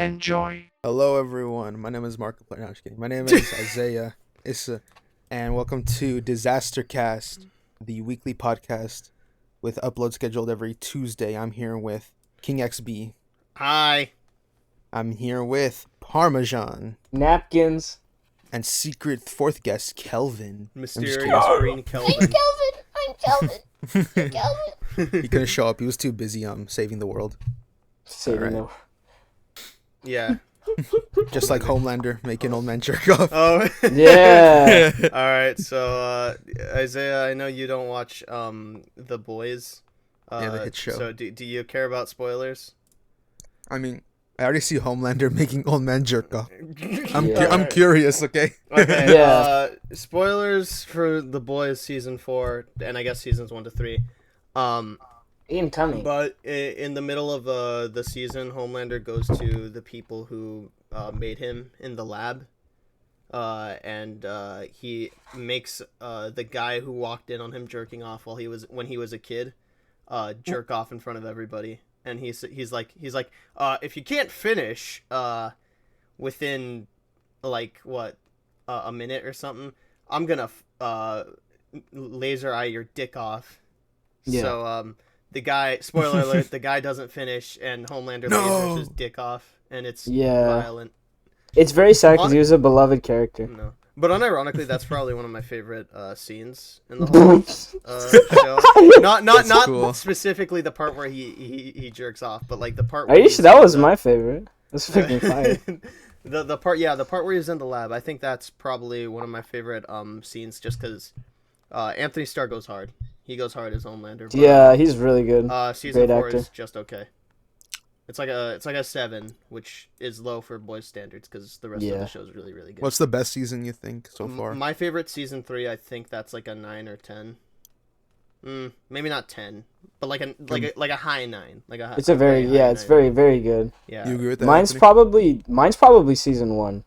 Enjoy. Hello, everyone. My name is Mark. No, I'm just kidding. My name is Isaiah Issa, and welcome to DisasterCast, the weekly podcast with upload scheduled every Tuesday. I'm here with King Exbee. Hi. I'm here with Parmesan Napkins. and secret fourth guest Kelvin. Mysterious green Kelvin. I'm Kelvin. Kelvin. He couldn't show up. He was too busy saving the world. Saving Alright. Yeah. Just like Homelander making old men jerk off. Oh. Yeah. All right. So, Isaiah, I know you don't watch The Boys. Yeah, the hit show. So, do you care about spoilers? I mean, I already see Homelander making old men jerk off. Yeah. I'm curious, okay? Okay. Yeah. Spoilers for The Boys season 4, and I guess seasons 1 to 3. Incoming. But in the middle of the season, Homelander goes to the people who made him in the lab, and he makes the guy who walked in on him jerking off when he was a kid, jerk off in front of everybody. And he's like, if you can't finish within like a minute or something, I'm gonna laser eye your dick off. Yeah. So the guy, spoiler alert, the guy doesn't finish, and Homelander lasers his dick off, and it's violent. It's very sad because he was a beloved character. No, but unironically, that's probably one of my favorite scenes in the whole show. Not cool. specifically the part where he jerks off, but like the part. Are you sure? That was my favorite. That's freaking fire. the part where he's in the lab. I think that's probably one of my favorite scenes, just because Anthony Starr goes hard. He goes hard as Homelander. But, Yeah, he's really good. Season Great 4 actor. is just okay. It's like a 7, which is low for boys' standards because the rest of the show is really, really good. What's the best season you think so far? My favorite season 3, I think that's like a 9 or 10. Maybe not 10, but like a high 9. It's a very it's very, very good. Yeah. You agree with that? Mine's Anthony? probably season 1.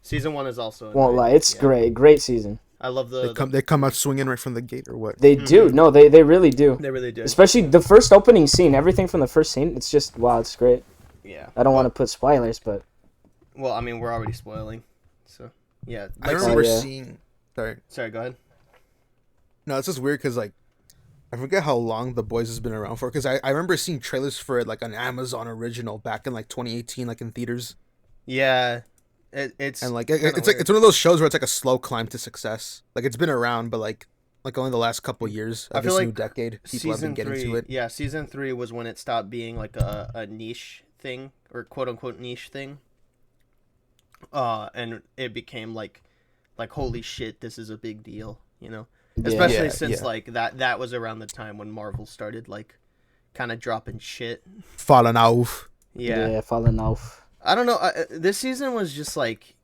Season 1 is also. Won't lie, it's great season. I love They come out swinging right from the gate or what? They do. No, they really do. They really do. Especially the first opening scene. Everything from the first scene. It's just wow. It's great. Yeah. I don't want to put spoilers, but Well, I mean, we're already spoiling, so yeah. I remember yeah. seeing. Sorry, go ahead. No, it's just weird because like I forget how long The Boys has been around for. Because I remember seeing trailers for it like an Amazon original back in like 2018, like in theaters. Yeah. It's And like it's one of those shows where it's like a slow climb to success. Like it's been around, but like only the last couple years I of feel this like new decade, people have been getting to it. Yeah, season 3 was when it stopped being like a niche thing or quote unquote niche thing. And it became like holy shit, this is a big deal, you know. Especially since like that was around the time when Marvel started like kind of dropping shit. Falling off. Yeah. falling off. I don't know. This season was just like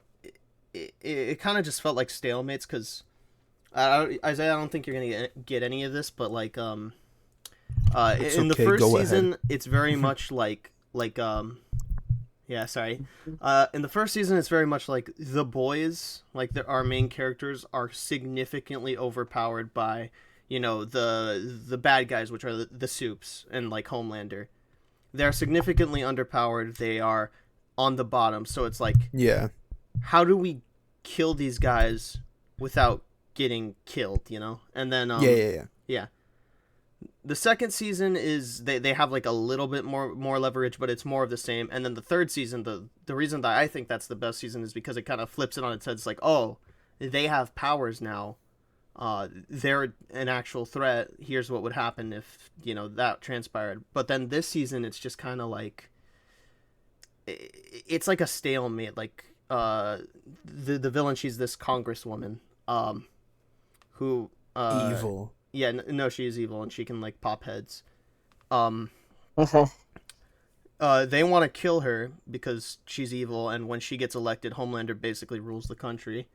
it kind of just felt like stalemates because Isaiah, I don't think you're gonna get any of this, but like in the first season, it's very much like yeah, sorry. In the first season, it's very much like the boys, like our main characters, are significantly overpowered by, you know, the bad guys, which are the Supes and like Homelander. They're significantly underpowered. They are on the bottom, so it's like, how do we kill these guys without getting killed, you know? And then yeah. The second season is they have like a little bit more leverage, but it's more of the same. And then the third season, the reason that I think that's the best season is because it kind of flips it on its head. It's like, oh, they have powers now. They're an actual threat. Here's what would happen if, you know, that transpired. But then this season, it's just kind of like, it's like a stalemate. Like the villain, she's this congresswoman, who evil. Yeah, no, she is evil and she can like pop heads. Okay. They want to kill her because she's evil, and when she gets elected, Homelander basically rules the country.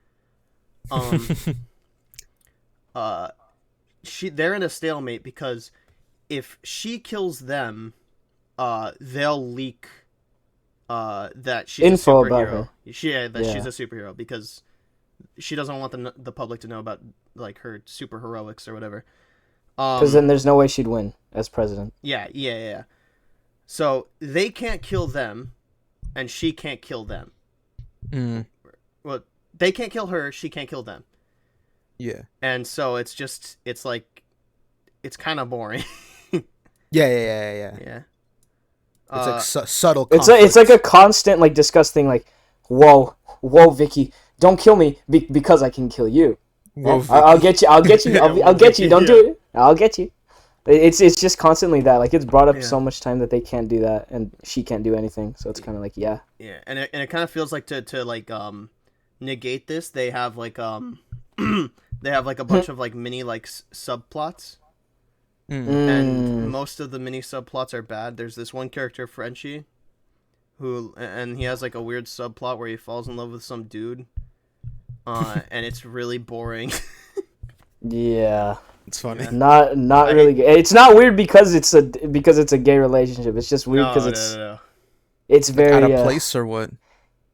They're in a stalemate because if she kills them, they'll leak that she's info a superhero. about her. She's a superhero because she doesn't want the public to know about like her super heroics or whatever. Because then there's no way she'd win as president. Yeah. So they can't kill them, and she can't kill them. Mm. Well, they can't kill her, she can't kill them. Yeah. And so it's kind of boring. Yeah. Yeah. It's like subtle. It's like a constant like disgusting like, whoa, Vicky, don't kill me because I can kill you. Whoa, Yeah, I'll get you. I'll get you. I'll get you. Don't do it. I'll get you. It's just constantly that. Like it's brought up so much time that they can't do that, and she can't do anything. So it's kind of like Yeah, and it kind of feels like to like negate this, they have like they have like a bunch of like mini like subplots. And most of the mini subplots are bad. There's this one character, Frenchie, and he has like a weird subplot where he falls in love with some dude, and it's really boring. yeah. It's funny. Not really good. It's not weird because it's a gay relationship. It's just weird because no. It's very out of place or what?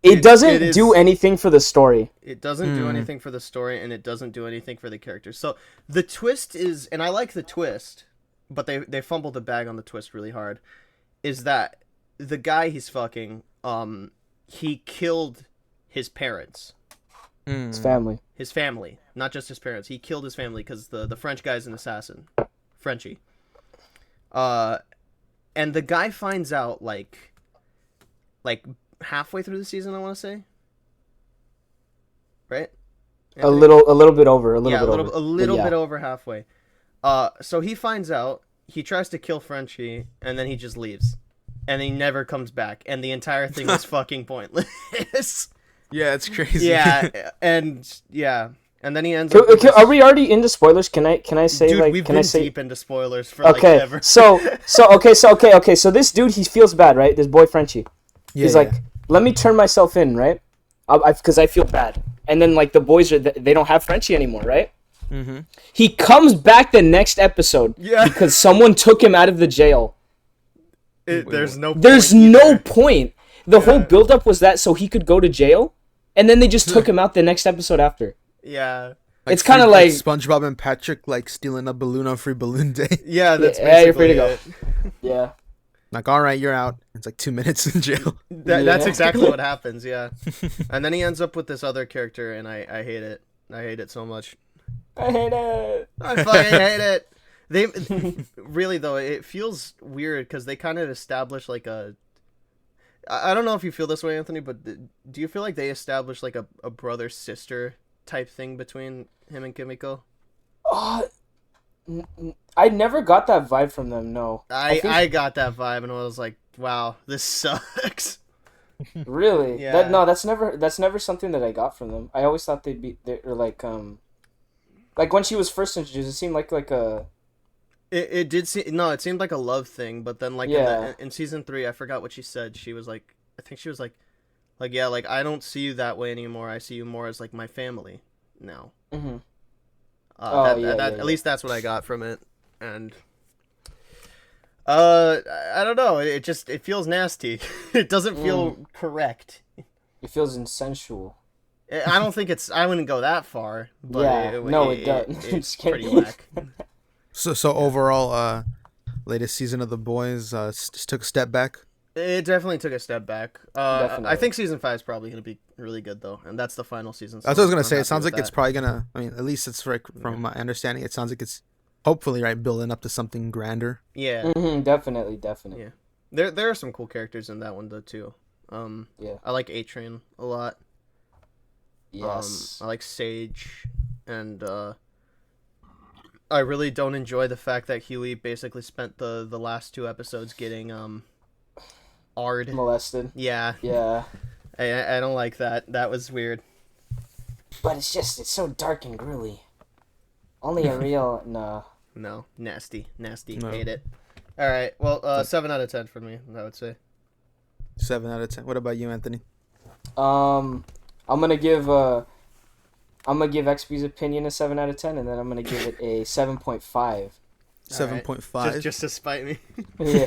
It doesn't do anything for the story. It doesn't do anything for the story, and it doesn't do anything for the characters. So the twist is, and I like the twist, but they fumbled the bag on the twist really hard, is that the guy he's fucking, he killed his parents. His family. His family, not just his parents. He killed his family because the French guy's an assassin. Frenchie. And the guy finds out, like halfway through the season, I want to say. Right? A little bit over. A little bit over halfway. So he finds out, he tries to kill Frenchie, and then he just leaves. And he never comes back. And the entire thing was fucking pointless. Yeah, it's crazy. Yeah, and then he ends up. Are we already into spoilers? Can I say Dude, like? We've can been I say deep into spoilers for like okay? ever. So this dude, he feels bad, right? This boy Frenchie. He's like, let me turn myself in, right? Because I feel bad. And then like the boys they don't have Frenchie anymore, right? Mm-hmm. He comes back the next episode because someone took him out of the jail. There's no point. The whole buildup was that so he could go to jail, and then they just took him out the next episode after. Yeah. Like it's kind of like SpongeBob and Patrick like stealing a balloon on Free Balloon Day. Yeah, that's you're free to go. it. Yeah. Like, all right, you're out. It's like 2 minutes in jail. That's exactly what happens, yeah. And then he ends up with this other character, and I hate it. I hate it so much. I hate it. I fucking hate it. They really though, it feels weird because they kind of establish like a. I don't know if you feel this way, Anthony, but do you feel like they established like a brother sister type thing between him and Kimiko? I never got that vibe from them. No, I got that vibe and I was like, wow, this sucks. Really? Yeah. That's never something that I got from them. I always thought they're like when she was first introduced, it seemed like a. It did seem it seemed like a love thing, but then like in season 3, I forgot what she said. She was like, I think she was like yeah, like I don't see you that way anymore. I see you more as like my family now. Mm-hmm. At least that's what I got from it, and I don't know. It feels nasty. It doesn't feel correct. It feels insensual. I don't think I wouldn't go that far. But it doesn't. It's pretty whack. So overall, latest season of The Boys just took a step back. It definitely took a step back. Definitely. I think season 5 is probably going to be really good though, and that's the final season. So That's what I was gonna say. I'm It sounds happy like with it's probably gonna. I mean, at least it's right from my understanding. It sounds like it's hopefully building up to something grander. Yeah. Mm-hmm, definitely. Yeah. There are some cool characters in that one though too. I like A-Train a lot. Yes. I like Sage, and I really don't enjoy the fact that Huey basically spent the last 2 episodes getting Ard molested. Yeah. Yeah. I don't like that. That was weird. But it's so dark and gruely. Only a real No, nasty. No. Hate it. All right. Well, 7 out of 10 for me, I would say. 7 out of 10. What about you, Anthony? I'm gonna give Exbee's opinion a 7 out of 10, and then I'm gonna give it a 7.5. 7.5. Just to spite me. Yeah.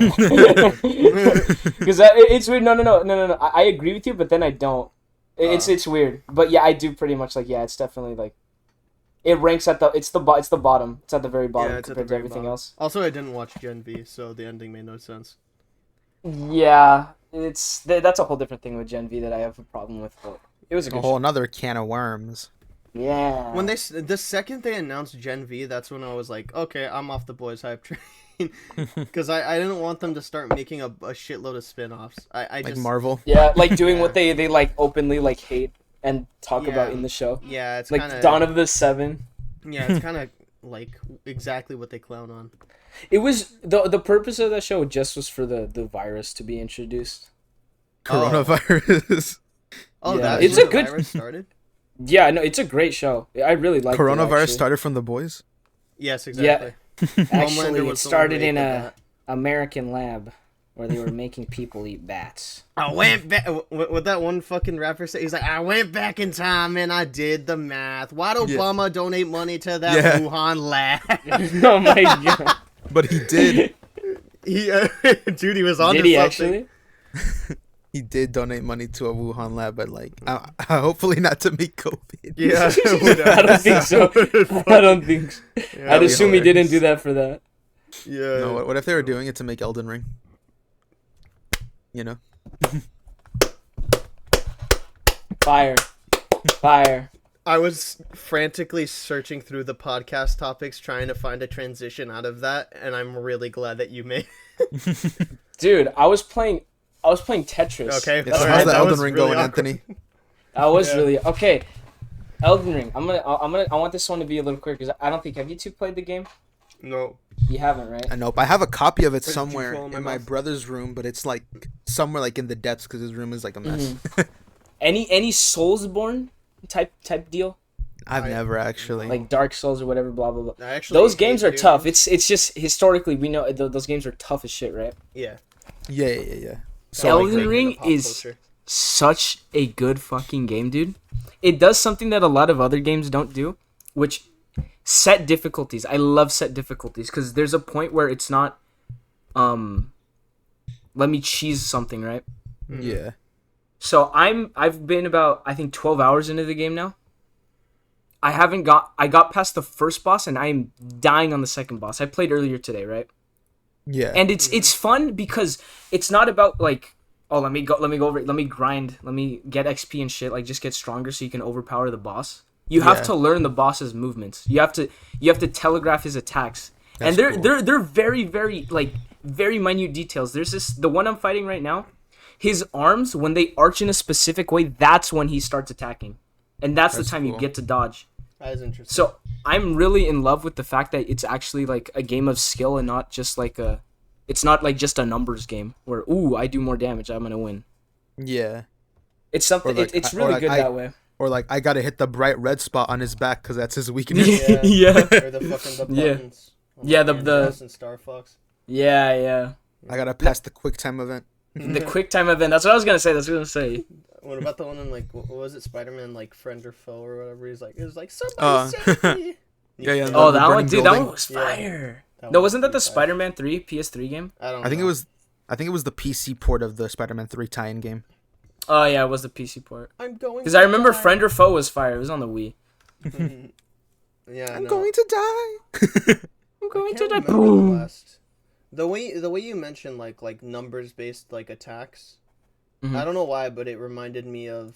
Because it's weird. No. I agree with you, but then I don't. It's weird, but yeah, I do pretty much like. Yeah, it's definitely like. It ranks at it's the bottom. It's at the very bottom compared to everything else. Also, I didn't watch Gen V, so the ending made no sense. Yeah, that's a whole different thing with Gen V that I have a problem with. But it was a A good whole show. another can of worms. Yeah. When the second they announced Gen V, that's when I was like, okay, I'm off the boys hype train, because I didn't want them to start making a shitload of spin-offs. I Like just Marvel. Yeah, like doing Yeah. what they like openly like hate and talk about Yeah. in the show. yeah, it's Like kind of Dawn of the Seven. yeah, it's kind of like exactly what they clown on. It was the purpose of that show just was for the virus to be introduced. Coronavirus. Oh, Yeah. that's It's where a the good- virus started. Yeah, no, it's a great show. I really like Coronavirus it, started from the boys. Yes, exactly. Actually, Homelander it was the started one in who a made American lab where they were making people eat bats. I went back. What that one fucking rapper say? He's like, I went back in time and I did the math. Why'd Obama donate money to that Yeah. Wuhan lab? Oh my god! But he did. he, dude, he was on. Did he something. actually? He did donate money to a Wuhan lab, but like, hopefully not to make COVID. Yeah, I don't think so. I don't think. So. Yeah, I'd be assume he didn't hilarious. do that for that. yeah. No, what if they were doing it to make Elden Ring? You know? Fire, fire. I was frantically searching through the podcast topics, trying to find a transition out of that, and I'm really glad that you made. Dude, I was playing Tetris. Okay, Yes, all how's right, the that Elden was Ring really going, awkward. Anthony? I was Yeah. really okay. Elden Ring. I want this one to be a little quicker because I don't think have you two played the game? No. You haven't, right? Nope. I have a copy of it did you somewhere fall in my in my mouth? brother's room, but it's like somewhere like in the depths because his room is like a mess. Any Soulsborne type deal, I've never actually. like Dark Souls or whatever, blah blah blah. I actually Those games hate are video tough. games. It's just historically we know those games are tough as shit, right? Yeah. Yeah. So Elden like, Ring in the pop is culture. such a good fucking game, dude. It does something that a lot of other games don't do, which set difficulties. I love set difficulties because there's a point where it's not, let me cheese something, right? Yeah. So I've been about I think 12 hours into the game now. I got past the first boss and I'm dying on the second boss. I played earlier today, right? Yeah. And it's fun because it's not about like, oh, let me go over it, let me grind, let me get XP and shit, like just get stronger so you can overpower the boss. You have Yeah. to learn the boss's movements. You have to telegraph his attacks. That's and cool. they're very very like very minute details. There's the one I'm fighting right now. His arms, when they arch in a specific way, that's when he starts attacking. And that's the time you cool. get to dodge. That is interesting. So I'm really in love with the fact that it's actually like a game of skill and not just like it's not like just a numbers game where, ooh, I do more damage, I'm going to win. Yeah. It's something, Or like- it's or really like good I- that way. Or like I gotta hit the bright red spot on his back because that's his weakness. Yeah. Yeah. Or the fucking Yeah. buttons. on Yeah, the- Andros and Star Fox. Yeah. I gotta pass the quick time event. The quick time event, that's what I was going to say. What about the one in like what was it, Spider-Man like friend or foe or whatever? He's like, it was like somebody save me. Yeah. Oh, The that one, burning dude, that building. one was Yeah. fire. That No, one wasn't that the was fire. Spider-Man 3 PS3 game? I don't. I think it know. was. I think it was the PC port of the Spider-Man 3 tie-in game. Oh, yeah, it was the PC port. I'm going. Because I remember Friend or Foe was fire. It was on the Wii. Yeah, I'm no. going to die. I'm I going can't to die. remember the Boom. last. The way you mentioned like numbers based like attacks. Mhm. I don't know why, but it reminded me of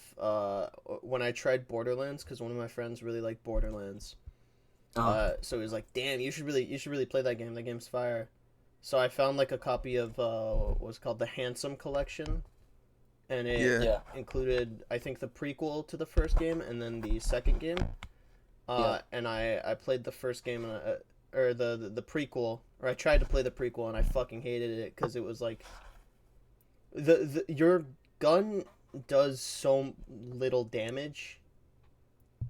when I tried Borderlands because one of my friends really liked Borderlands. So he was like, "Damn, you should really play that game. That game's fire." So I found like a copy of what's called the Handsome Collection, and it Yeah. included I think the prequel to the first game and then the second game. And I played the first game or the prequel, or I tried to play the prequel and I fucking hated it because it was like your gun does so little damage.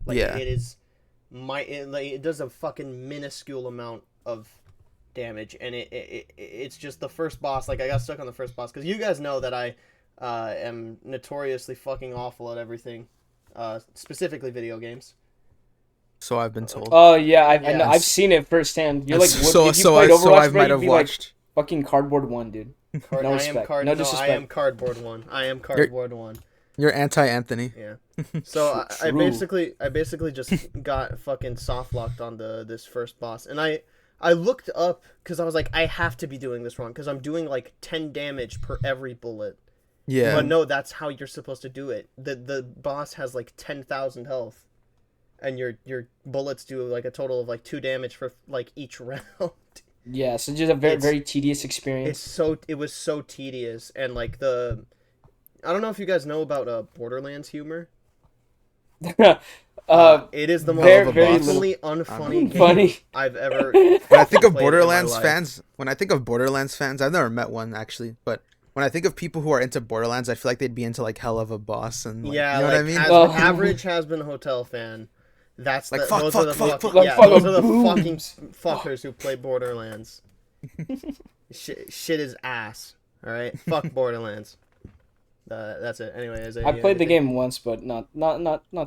Like Yeah. it does a fucking minuscule amount of damage, and it's just the first boss. Like I got stuck on the first boss because you guys know that I am notoriously fucking awful at everything, specifically video games. So I've been told. Oh, yeah, I know. Yeah. I've seen it firsthand. You're like, so if you so played I Overwatch, so I bro, might you'd have be like watched. fucking Cardboard 1, dude. No respect. No disrespect. I am cardboard one. I am cardboard one. You're anti-Anthony. Yeah. So I True. basically just got fucking soft locked on this first boss, and I looked up because I was like, I have to be doing this wrong because I'm doing like 10 damage per every bullet, Yeah. But no, that's how you're supposed to do it. The boss has like 10,000 health, and your bullets do like a total of like 2 damage for like each round. Yeah, so just a very tedious experience. It was so tedious, and like I don't know if you guys know about Borderlands humor. It is the most very painfully unfunny game I've ever. When I think of played in my Borderlands life. fans, I've never met one actually, but when I think of people who are into Borderlands, I feel like they'd be into like Hell of a Boss and like, Yeah, you know like what I mean? average has-been hotel fan. Those are the fucking fuckers who play Borderlands. Shit is ass. All right, fuck Borderlands. That's it. Anyway, I played the game once, but not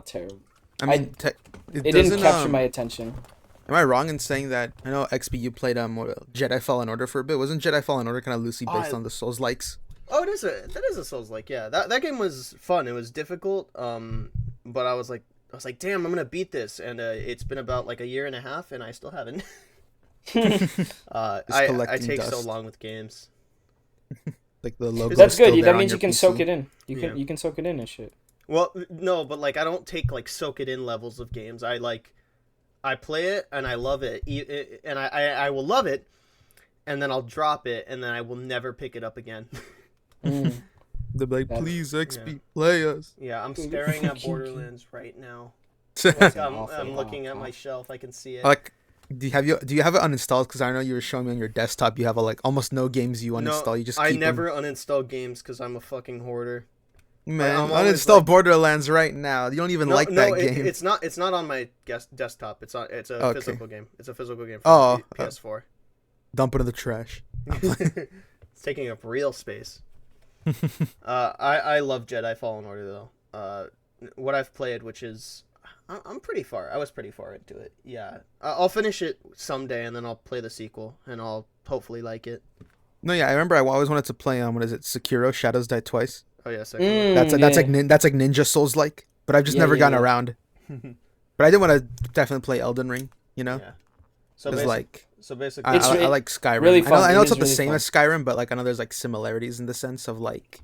terrible. I mean, It didn't capture my attention. Am I wrong in saying that? I know Exbee, you played Jedi Fallen Order for a bit. Wasn't Jedi Fallen Order kind of loosely based on the Souls likes? Oh, that is a Souls like. Yeah, that game was fun. It was difficult. But I was like, damn, I'm gonna beat this, and it's been about like a year and a half, and I still haven't. I take so long with games. Like the logo. That's good. That means you can soak it in. You can soak it in and shit. Well, no, but like I don't take like soak it in levels of games. I play it and I love it, and I will love it, and then I'll drop it, and then I will never pick it up again. They're like, please, Exbee, play us. Yeah, I'm staring at Borderlands right now. I'm looking at my shelf. I can see it. Like, do you have it uninstalled? Because I know you were showing me on your desktop. You have like almost no games you uninstall. No, You just I keep never them. uninstall games because I'm a fucking hoarder. Man, I'm always uninstall like- Borderlands right now. You don't even like that game. It's not on my desktop. It's a Okay. physical game. It's a physical game Oh, for PS4. Dump it in the trash. It's taking up real space. I love Jedi Fallen Order though. What I've played, which is I'm pretty far. I was pretty far into it. Yeah, I'll finish it someday, and then I'll play the sequel, and I'll hopefully like it. No, yeah, I remember I always wanted to play what is it? Sekiro: Shadows Die Twice. Oh yeah, That's like Ninja Souls like, but I've just never gotten around. But I did want to definitely play Elden Ring, you know? Yeah. So basically, I like Skyrim. really fun. I know It it's not is the really same fun. as Skyrim, but like I know there's like similarities in the sense of like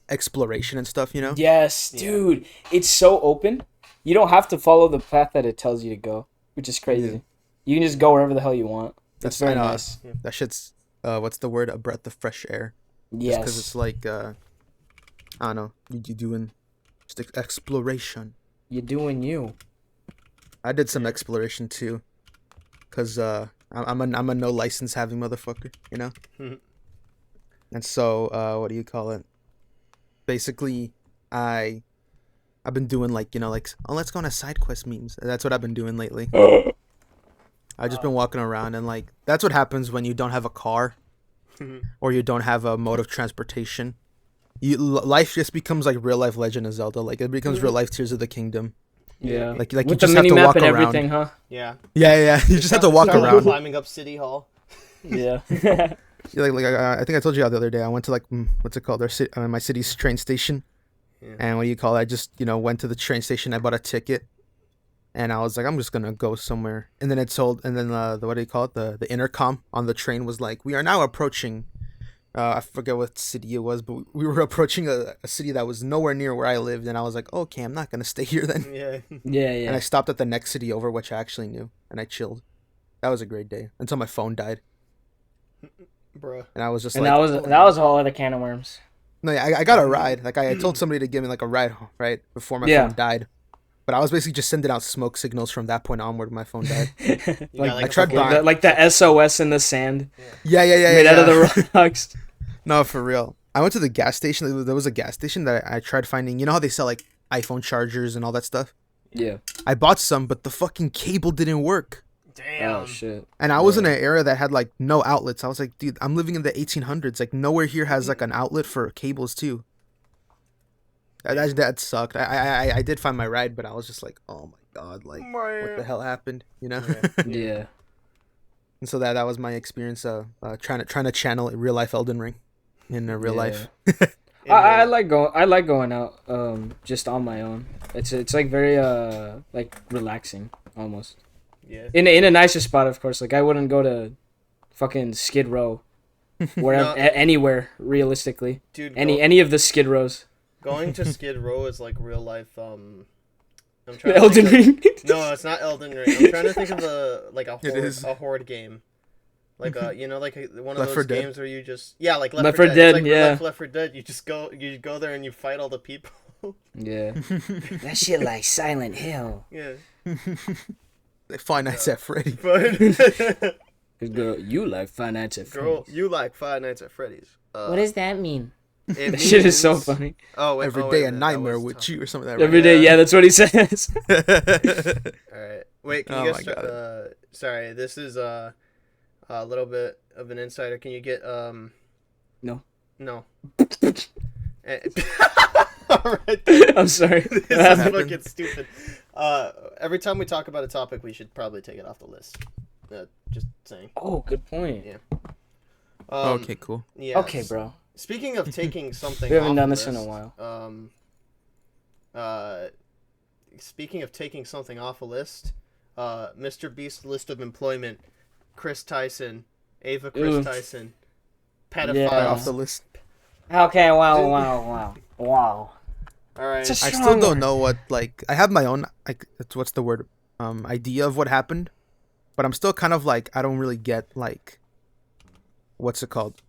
exploration and stuff, you know? Yes, dude. It's so open. You don't have to follow the path that it tells you to go, which is crazy. Yeah. You can just go wherever the hell you want. That's It's very I know, nice. That shit's what's the word? A breath of fresh air. Yes. Because it's like I don't know, you doing just exploration. You're doing you. I did some exploration too, cause I'm a no license having motherfucker, you know. And so what do you call it? Basically, I've been doing like let's go on a side quest memes. That's what I've been doing lately. I've just been walking around and like that's what happens when you don't have a car, or you don't have a mode of transportation. Life just becomes like real life Legend of Zelda. Like it becomes real life Tears of the Kingdom. Yeah. Like you With the just have mini to map walk and around. everything, huh? yeah. Yeah. You just have to walk Start around. climbing up City Hall. Yeah. I think I told you the other day. I went to like what's it called? My city's train station. Yeah. And what do you call it? I just went to the train station. I bought a ticket, and I was like, I'm just gonna go somewhere. And then the what do you call it? The intercom on the train was like, we are now approaching. I forget what city it was, but we were approaching a city that was nowhere near where I lived, and I was like, okay, I'm not gonna stay here then. Yeah. Yeah. And I stopped at the next city over, which I actually knew, and I chilled. That was a great day until my phone died, Bruh. and I was just And like, that was a whole other can of worms. no, yeah, I got a ride. Like I told somebody to give me like a ride right before my phone died, but I was basically just sending out smoke signals from that point onward when my phone died. Like, I tried buying. Like the SOS in the sand Yeah. made out of the rocks. No, for real. I went to the gas station. There was a gas station that I tried finding. You know how they sell like iPhone chargers and all that stuff? Yeah. I bought some, but the fucking cable didn't work. Damn. Oh shit. And I was in an area that had like no outlets. I was like, dude, I'm living in the 1800s. Like nowhere here has like an outlet for cables too. That sucked. I did find my ride, but I was just like, oh my god, like what the hell happened? You know? Yeah. And so that was my experience. Trying to channel real life Elden Ring in real life. I like going out just on my own. It's like very like relaxing almost. Yeah. In a nicer spot, of course. Like I wouldn't go to fucking Skid Row wherever, No. anywhere realistically. Dude, Any of the Skid Rows. going to Skid Row is like real life. I'm trying to Elden think Ring. No, it's not Elden Ring. I'm trying to think of It is. a horde game. Like one of Left 4 those Dead. games where you just Left Left 4 4 Dead. Dead, It's like yeah. Left 4 Dead. You go there and you fight all the people. Yeah. That shit like Silent Hill. Yeah. Five Nights at Freddy. But Girl, you like Five Nights at girl, Freddy's. you like Five Nights at Freddy's. What does that mean? It That shit is so means- funny. Oh, wait, Every oh, day wait a minute, that nightmare was with tough. you or something like that. Every Right? day, yeah, that's what he says. All right. Wait, can Oh you my guys? God. Sorry, this is a little bit of an insider. Can you get No. No. All right. I'm sorry. This is happened? fucking stupid. Every time we talk about a topic, we should probably take it off the list. Just saying. Oh, good point. Yeah. Okay, cool. Yeah. Okay, bro. Speaking of taking something, We haven't off done the this in a list, while. Speaking of taking something off a list, Mr. Beast's list of employment: Kris Tyson, Ava Kris Ooh. Tyson, Yeah. pedophiles. Off the list. Okay, wow. All right. It's a I still strong don't word. know what, like, I have my own, like, what's the word, idea of what happened, but I'm still kind of like, I don't really get, like, what's it called?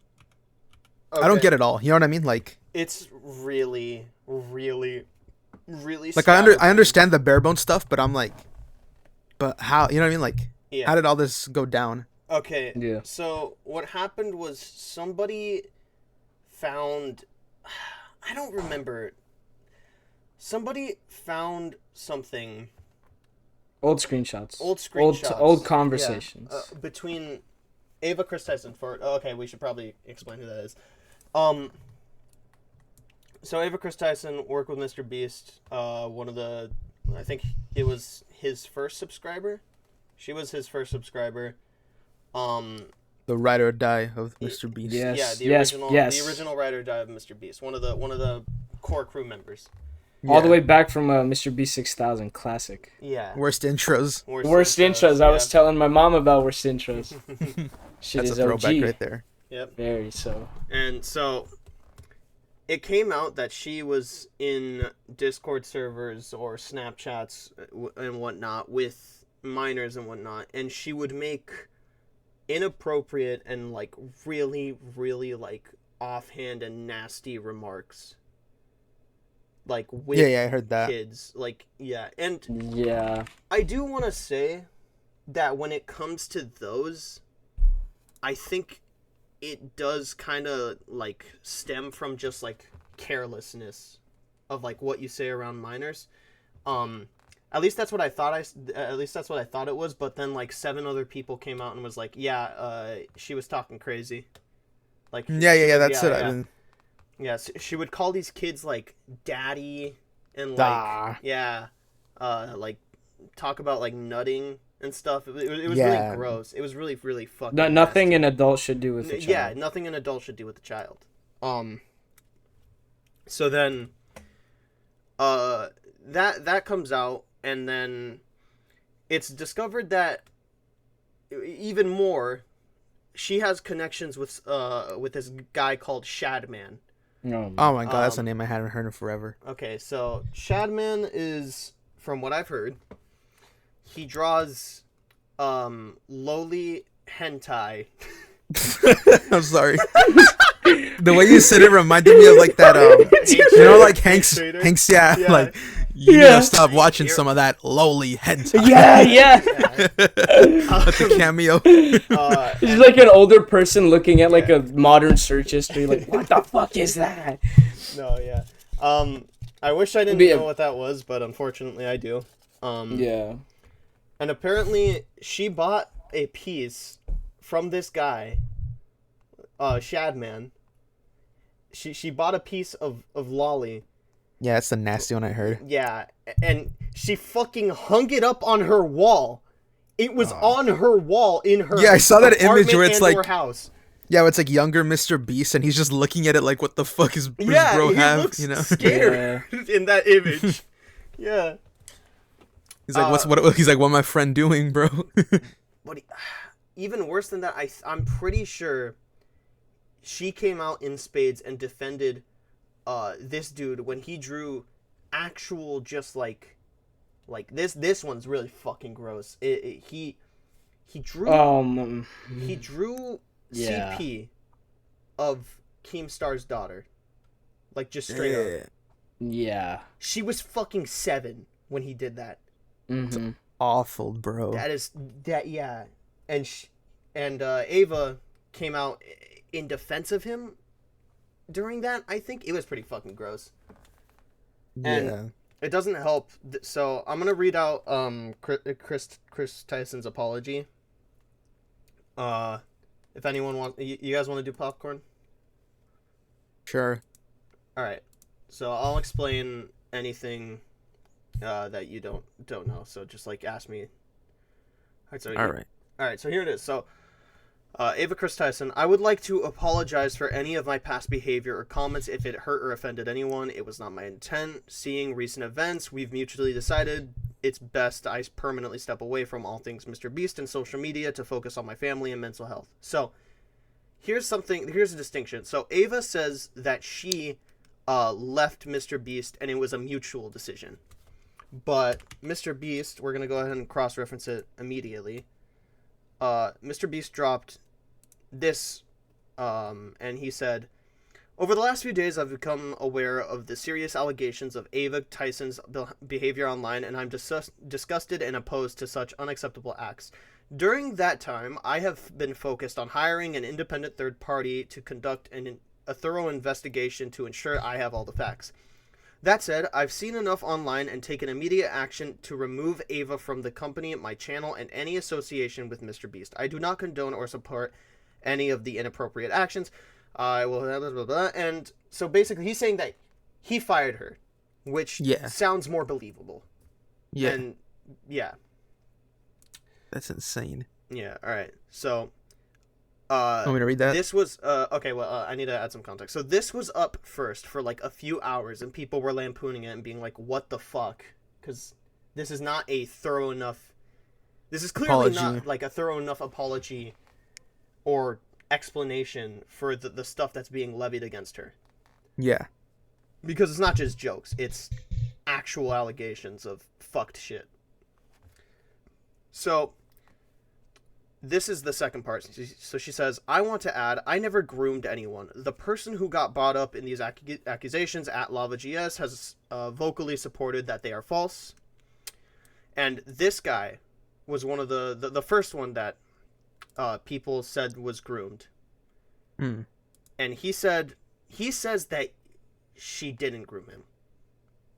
I don't Okay. get it all. You know what I mean? Like, It's really, really, really. like I scatterbrained. understand the bare bones stuff, but I'm like, but how? You know what I mean? Like, Yeah. how did all this go down? Okay. Yeah. So what happened was somebody found. I don't remember. Somebody found something. Old screenshots. Old screenshots. Old conversations. Yeah, between Ava Kris Tyson okay, we should probably explain who that is. So Ava Kris Tyson worked with Mr. Beast. One of the, I think it was his first subscriber. She was his first subscriber. The ride or die of Mr. Beast. Yeah. Yeah, the Yes, original, yes. the original writer and die of Mr. Beast. One of the core crew members. All the Yeah. way back from Mr. B 6000 classic. Yeah. Worst intros. Worst intros. I was telling my mom about worst intros. Shit That's is a throwback OG. right there. Yep. Very so. And so it came out that she was in Discord servers or Snapchats and whatnot with minors and whatnot, and she would make inappropriate and like really, really like offhand and nasty remarks. Like with Yeah, I heard that. kids. Like, yeah. And Yeah. I do want to say that when it comes to those, I think it does kind of like stem from just like carelessness of like what you say around minors. At least that's what I thought. At least that's what I thought it was. But then like 7 other people came out and was like, yeah, she was talking crazy. Like Yeah, that's it. yeah. I didn't... Yeah, so she would call these kids like daddy and like Da. like talk about like nutting and stuff. It was Yeah. really gross. It was really, really fucking Nothing nasty. an adult should do with a child. Yeah, nothing an adult should do with a child. So then that comes out, and then it's discovered that even more she has connections with this guy called Shadman. Oh my god, that's a name I hadn't heard in forever. Okay, so Shadman is, from what I've heard, he draws lowly hentai. I'm sorry. The way you said it reminded me of like that, you know, like Hank's, yeah, Yeah. like you Yeah. gotta stop watching some of that lowly hentai. Yeah. That's a cameo. He's like an older person looking at like a modern search history, like, what the fuck is that? No, yeah. I wish I didn't Yeah. know what that was, but unfortunately I do. Yeah. And apparently she bought a piece from this guy, Shadman. She bought a piece of lolly. Yeah, that's the nasty one I heard. Yeah, and she fucking hung it up on her wall. It was on her wall in her Yeah, I saw that image where it's apartment and like- or house. Yeah, it's like younger Mr. Beast, and he's just looking at it like, what the fuck is bro He have? looks You know, scared in that image. Yeah. he's like, what? He's like, what my friend doing, bro? But even worse than that, I'm pretty sure she came out in spades and defended this dude when he drew actual just like this one's really fucking gross. He drew Yeah. CP of Keemstar's daughter, like just straight up. Yeah. She was fucking 7 when he did that. Mm-hmm. Awful, bro. Yeah, and Ava came out in defense of him during that. I think it was pretty fucking gross. And it doesn't help. So I'm gonna read out Kris Tyson's apology. If anyone wants, you guys want to do popcorn? Sure. All right. So I'll explain anything that you don't know. So just like ask me. All right. So here it is. So Ava Kris Tyson, I would like to apologize for any of my past behavior or comments if it hurt or offended anyone. It was not my intent. Seeing recent events, we've mutually decided it's best I permanently step away from all things Mr. Beast and social media to focus on my family and mental health. So here's a distinction. So Ava says that she left Mr. Beast and it was a mutual decision. But Mr. Beast, we're going to go ahead and cross-reference it immediately. Mr. Beast dropped this, and he said, over the last few days, I've become aware of the serious allegations of Ava Tyson's behavior online, and I'm disgusted and opposed to such unacceptable acts. During that time, I have been focused on hiring an independent third party to conduct a thorough investigation to ensure I have all the facts. That said, I've seen enough online and taken immediate action to remove Ava from the company, my channel, and any association with Mr. Beast. I do not condone or support any of the inappropriate actions. I will blah, blah, blah, blah. And so basically he's saying that he fired her, which sounds more believable. Yeah. And yeah. That's insane. Yeah, all right. So want me to read that? This was okay. Well, I need to add some context. So this was up first for like a few hours, and people were lampooning it and being like, "What the fuck?" Because this is not a thorough enough. This is clearly not like a thorough enough apology or explanation for the stuff that's being levied against her. Yeah. Because it's not just jokes; it's actual allegations of fucked shit. So this is the second part. So she says, I want to add, I never groomed anyone. The person who got brought up in these accusations at LavaGS has vocally supported that they are false. And this guy was one of the first one that people said was groomed. Mm. And he says that she didn't groom him.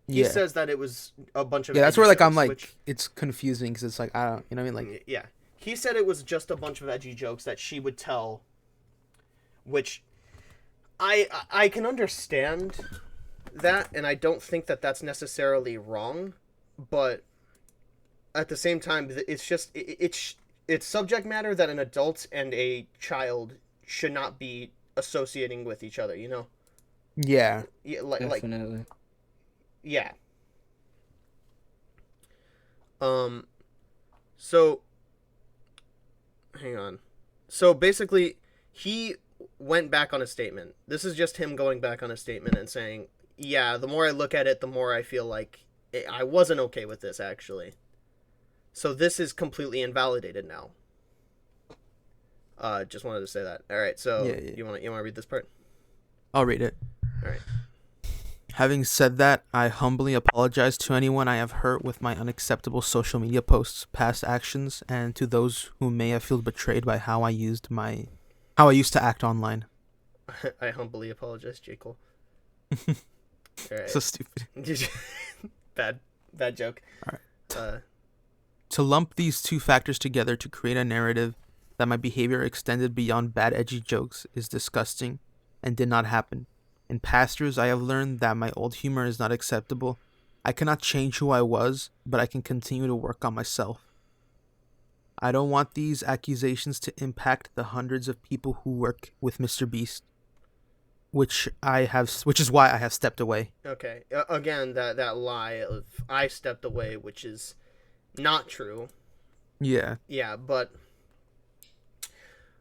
He says that it was a bunch of... Yeah, that's where like I'm like, it's confusing because it's like, I don't, you know what I mean? Like, yeah. He said it was just a bunch of edgy jokes that she would tell, which I can understand that, and I don't think that that's necessarily wrong, but at the same time, it's just it's subject matter that an adult and a child should not be associating with each other, you know? Yeah. Yeah, Definitely. Yeah. So hang on. So basically, he went back on a statement. This is just him going back on a statement and saying, yeah, the more I look at it, the more I feel like I wasn't okay with this, actually. So this is completely invalidated now. Just wanted to say that. All right, so you want to read this part? I'll read it. All right. Having said that, I humbly apologize to anyone I have hurt with my unacceptable social media posts, past actions, and to those who may have felt betrayed by how I used to act online. I humbly apologize, J. Cole. All right. So stupid. Bad joke. All right. To lump these two factors together to create a narrative that my behavior extended beyond bad edgy jokes is disgusting and did not happen. In past years, I have learned that my old humor is not acceptable. I cannot change who I was, but I can continue to work on myself. I don't want these accusations to impact the hundreds of people who work with Mr. Beast, which is why I have stepped away. Okay. Again, that lie of I stepped away, which is not true. Yeah. Yeah, but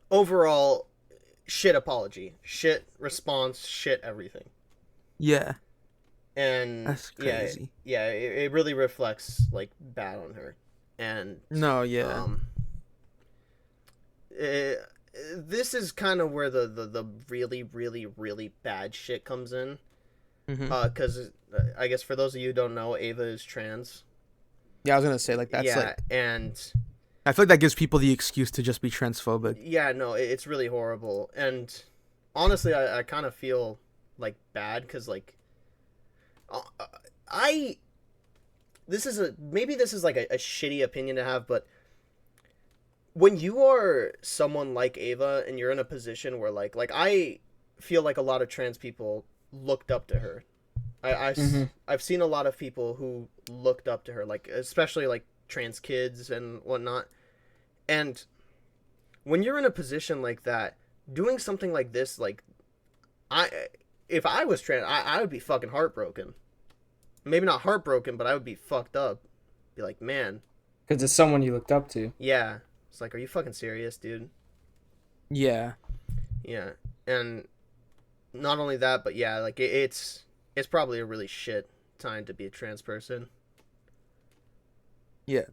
overall, shit apology, shit response, shit everything. Yeah. And That's crazy. It really reflects like bad on her. And No, yeah. This is kind of where the really really really bad shit comes in. Because I guess for those of you who don't know, Ava is trans. Yeah, I was gonna say like that's like, and I feel like that gives people the excuse to just be transphobic. yeah, no, it's really horrible. And honestly, I kind of feel like bad because like this is like a shitty opinion to have, but when you are someone like Ava and you're in a position where like I feel like a lot of trans people looked up to her. I've seen a lot of people who looked up to her, like especially like trans kids and whatnot. And when you're in a position like that, doing something like this, like if I was trans, I would be fucking heartbroken. Maybe not heartbroken, but I would be fucked up. Be like, man, because it's someone you looked up to. Yeah, it's like, are you fucking serious, dude? Yeah. Yeah, and not only that, but yeah, like it's probably a really shit time to be a trans person. Yeah.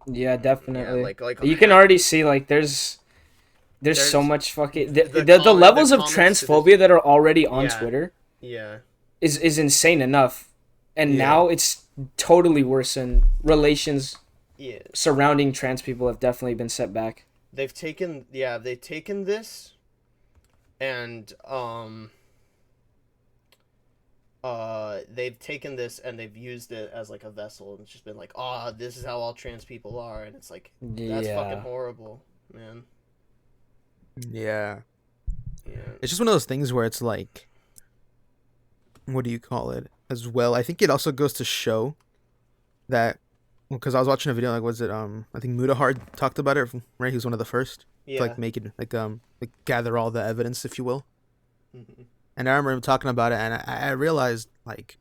Yeah, definitely. Yeah, like you can already see like there's so much fucking the levels of transphobia that are already on Twitter. Yeah. Is insane enough, and now it's totally worsened. Relations surrounding trans people have definitely been set back. They've taken this, and they've taken this and they've used it as like a vessel, and it's just been like, oh, this is how all trans people are, and it's like, that's fucking horrible, man. Yeah. It's just one of those things where it's like, what do you call it as well? I think it also goes to show that, because I was watching a video, like, was it I think Mudahar talked about it, right? He was one of the first to like make it like gather all the evidence, if you will. And I remember him talking about it, and I realized like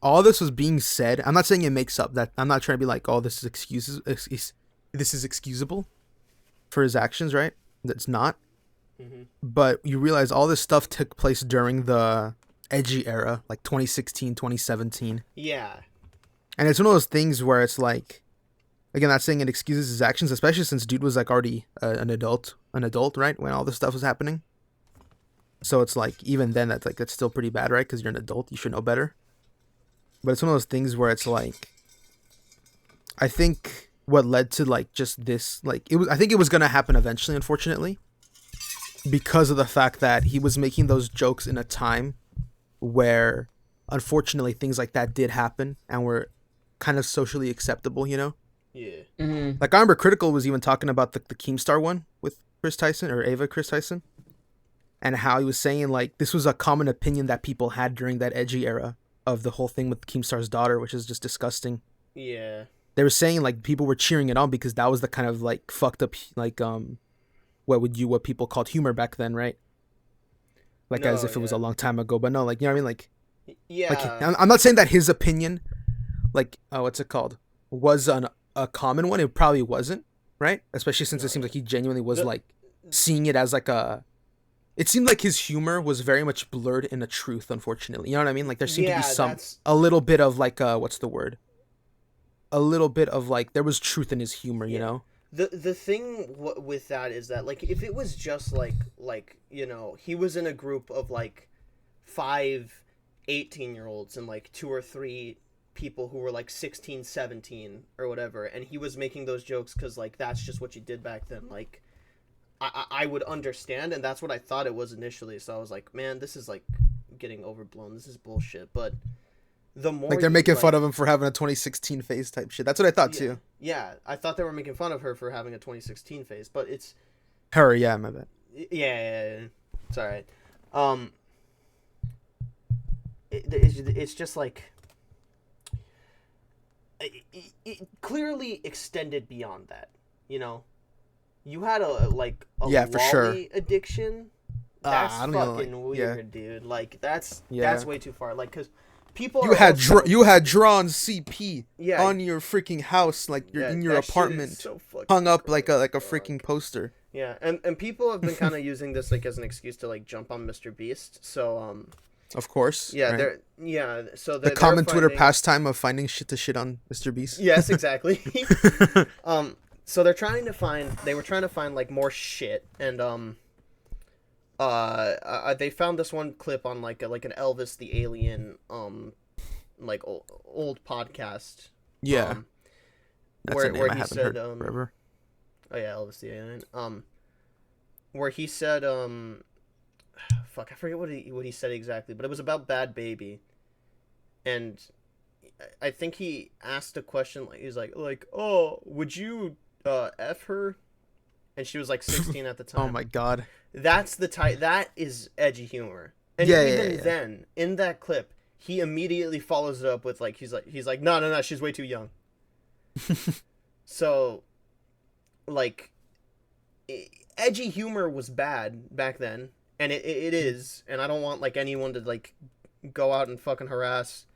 all this was being said. I'm not saying it makes up that. I'm not trying to be like, oh, this is excusable for his actions, right? That's not. But you realize all this stuff took place during the edgy era, like 2016, 2017. Yeah. And it's one of those things where it's like, again, not saying it excuses his actions, especially since dude was like already an adult, right? When all this stuff was happening. So it's like, even then, that's still pretty bad, right? Because you're an adult, you should know better. But it's one of those things where it's like, I think what led to like just this, like I think it was gonna happen eventually, unfortunately, because of the fact that he was making those jokes in a time where, unfortunately, things like that did happen and were kind of socially acceptable, you know? Yeah. Like I remember Critical was even talking about the Keemstar one with Kris Tyson, or Ava Kris Tyson. And how he was saying, like, this was a common opinion that people had during that edgy era of the whole thing with Keemstar's daughter, which is just disgusting. Yeah. They were saying, like, people were cheering it on because that was the kind of, like, fucked up, like, what people called humor back then, right? Like, as if it was a long time ago. But no, like, you know what I mean? Like, like, I'm not saying that his opinion, like, what's it called, was a common one. It probably wasn't, right? Especially since it seems like he genuinely was, like, seeing it as, like, it seemed like his humor was very much blurred in the truth, unfortunately. You know what I mean? Like, there seemed to be a little bit of, like, what's the word? A little bit of, like, there was truth in his humor, you know? The thing with that is that, like, if it was just, like you know, he was in a group of, like, 5 18-year-olds and, like, 2 or 3 people who were, like, 16, 17 or whatever, and he was making those jokes because, like, that's just what you did back then, like, I would understand, and that's what I thought it was initially. So I was like, man, this is like getting overblown. This is bullshit. But the more like they're making fun of him for having a 2016 face type shit. That's what I thought too. Yeah, I thought they were making fun of her for having a 2016 face, but it's her. Yeah, my bad. Yeah. It's all right. It's just like it clearly extended beyond that, you know. You had a for sure addiction. That's fucking weird, dude. Like that's way too far. Like, cause people you had drawn CP on your freaking house, like you're in your apartment, hung up like a freaking poster. Yeah, and people have been kind of using this like as an excuse to like jump on Mr. Beast. So Of course. yeah, right? so The common Twitter pastime of finding shit to shit on Mr. Beast. Yes, exactly. So they were trying to find like more shit, and they found this one clip on like an Elvis the Alien like old podcast. Yeah. That's where a name I he haven't said heard forever. oh yeah, Elvis the Alien. Where he said fuck, I forget what he said exactly, but it was about Bad Baby. And I think he asked a question like he's like, "Oh, would you F her?" And she was like 16 at the time. Oh my god. That's the type. That is edgy humor. And Yeah, even yeah. then, in that clip, he immediately follows it up with like he's like no, she's way too young. So, like, edgy humor was bad back then, and it is. And I don't want like anyone to like go out and fucking harass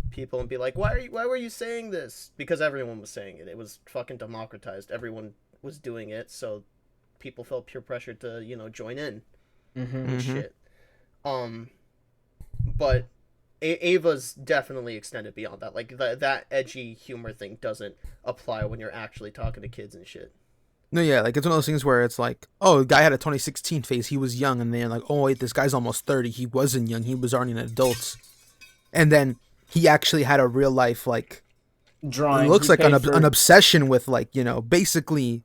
people and be like, why were you saying this? Because everyone was saying it. It was fucking democratized. Everyone was doing it, so people felt peer pressure to join in and shit. But Ava's definitely extended beyond that. Like that edgy humor thing doesn't apply when you're actually talking to kids and shit. No, yeah, like it's one of those things where it's like, oh, the guy had a 2016 phase, he was young, and then like, oh wait, this guy's almost 30, he wasn't young, he was already an adult, and then he actually had a real life like Drawing. It looks like an obsession with like basically,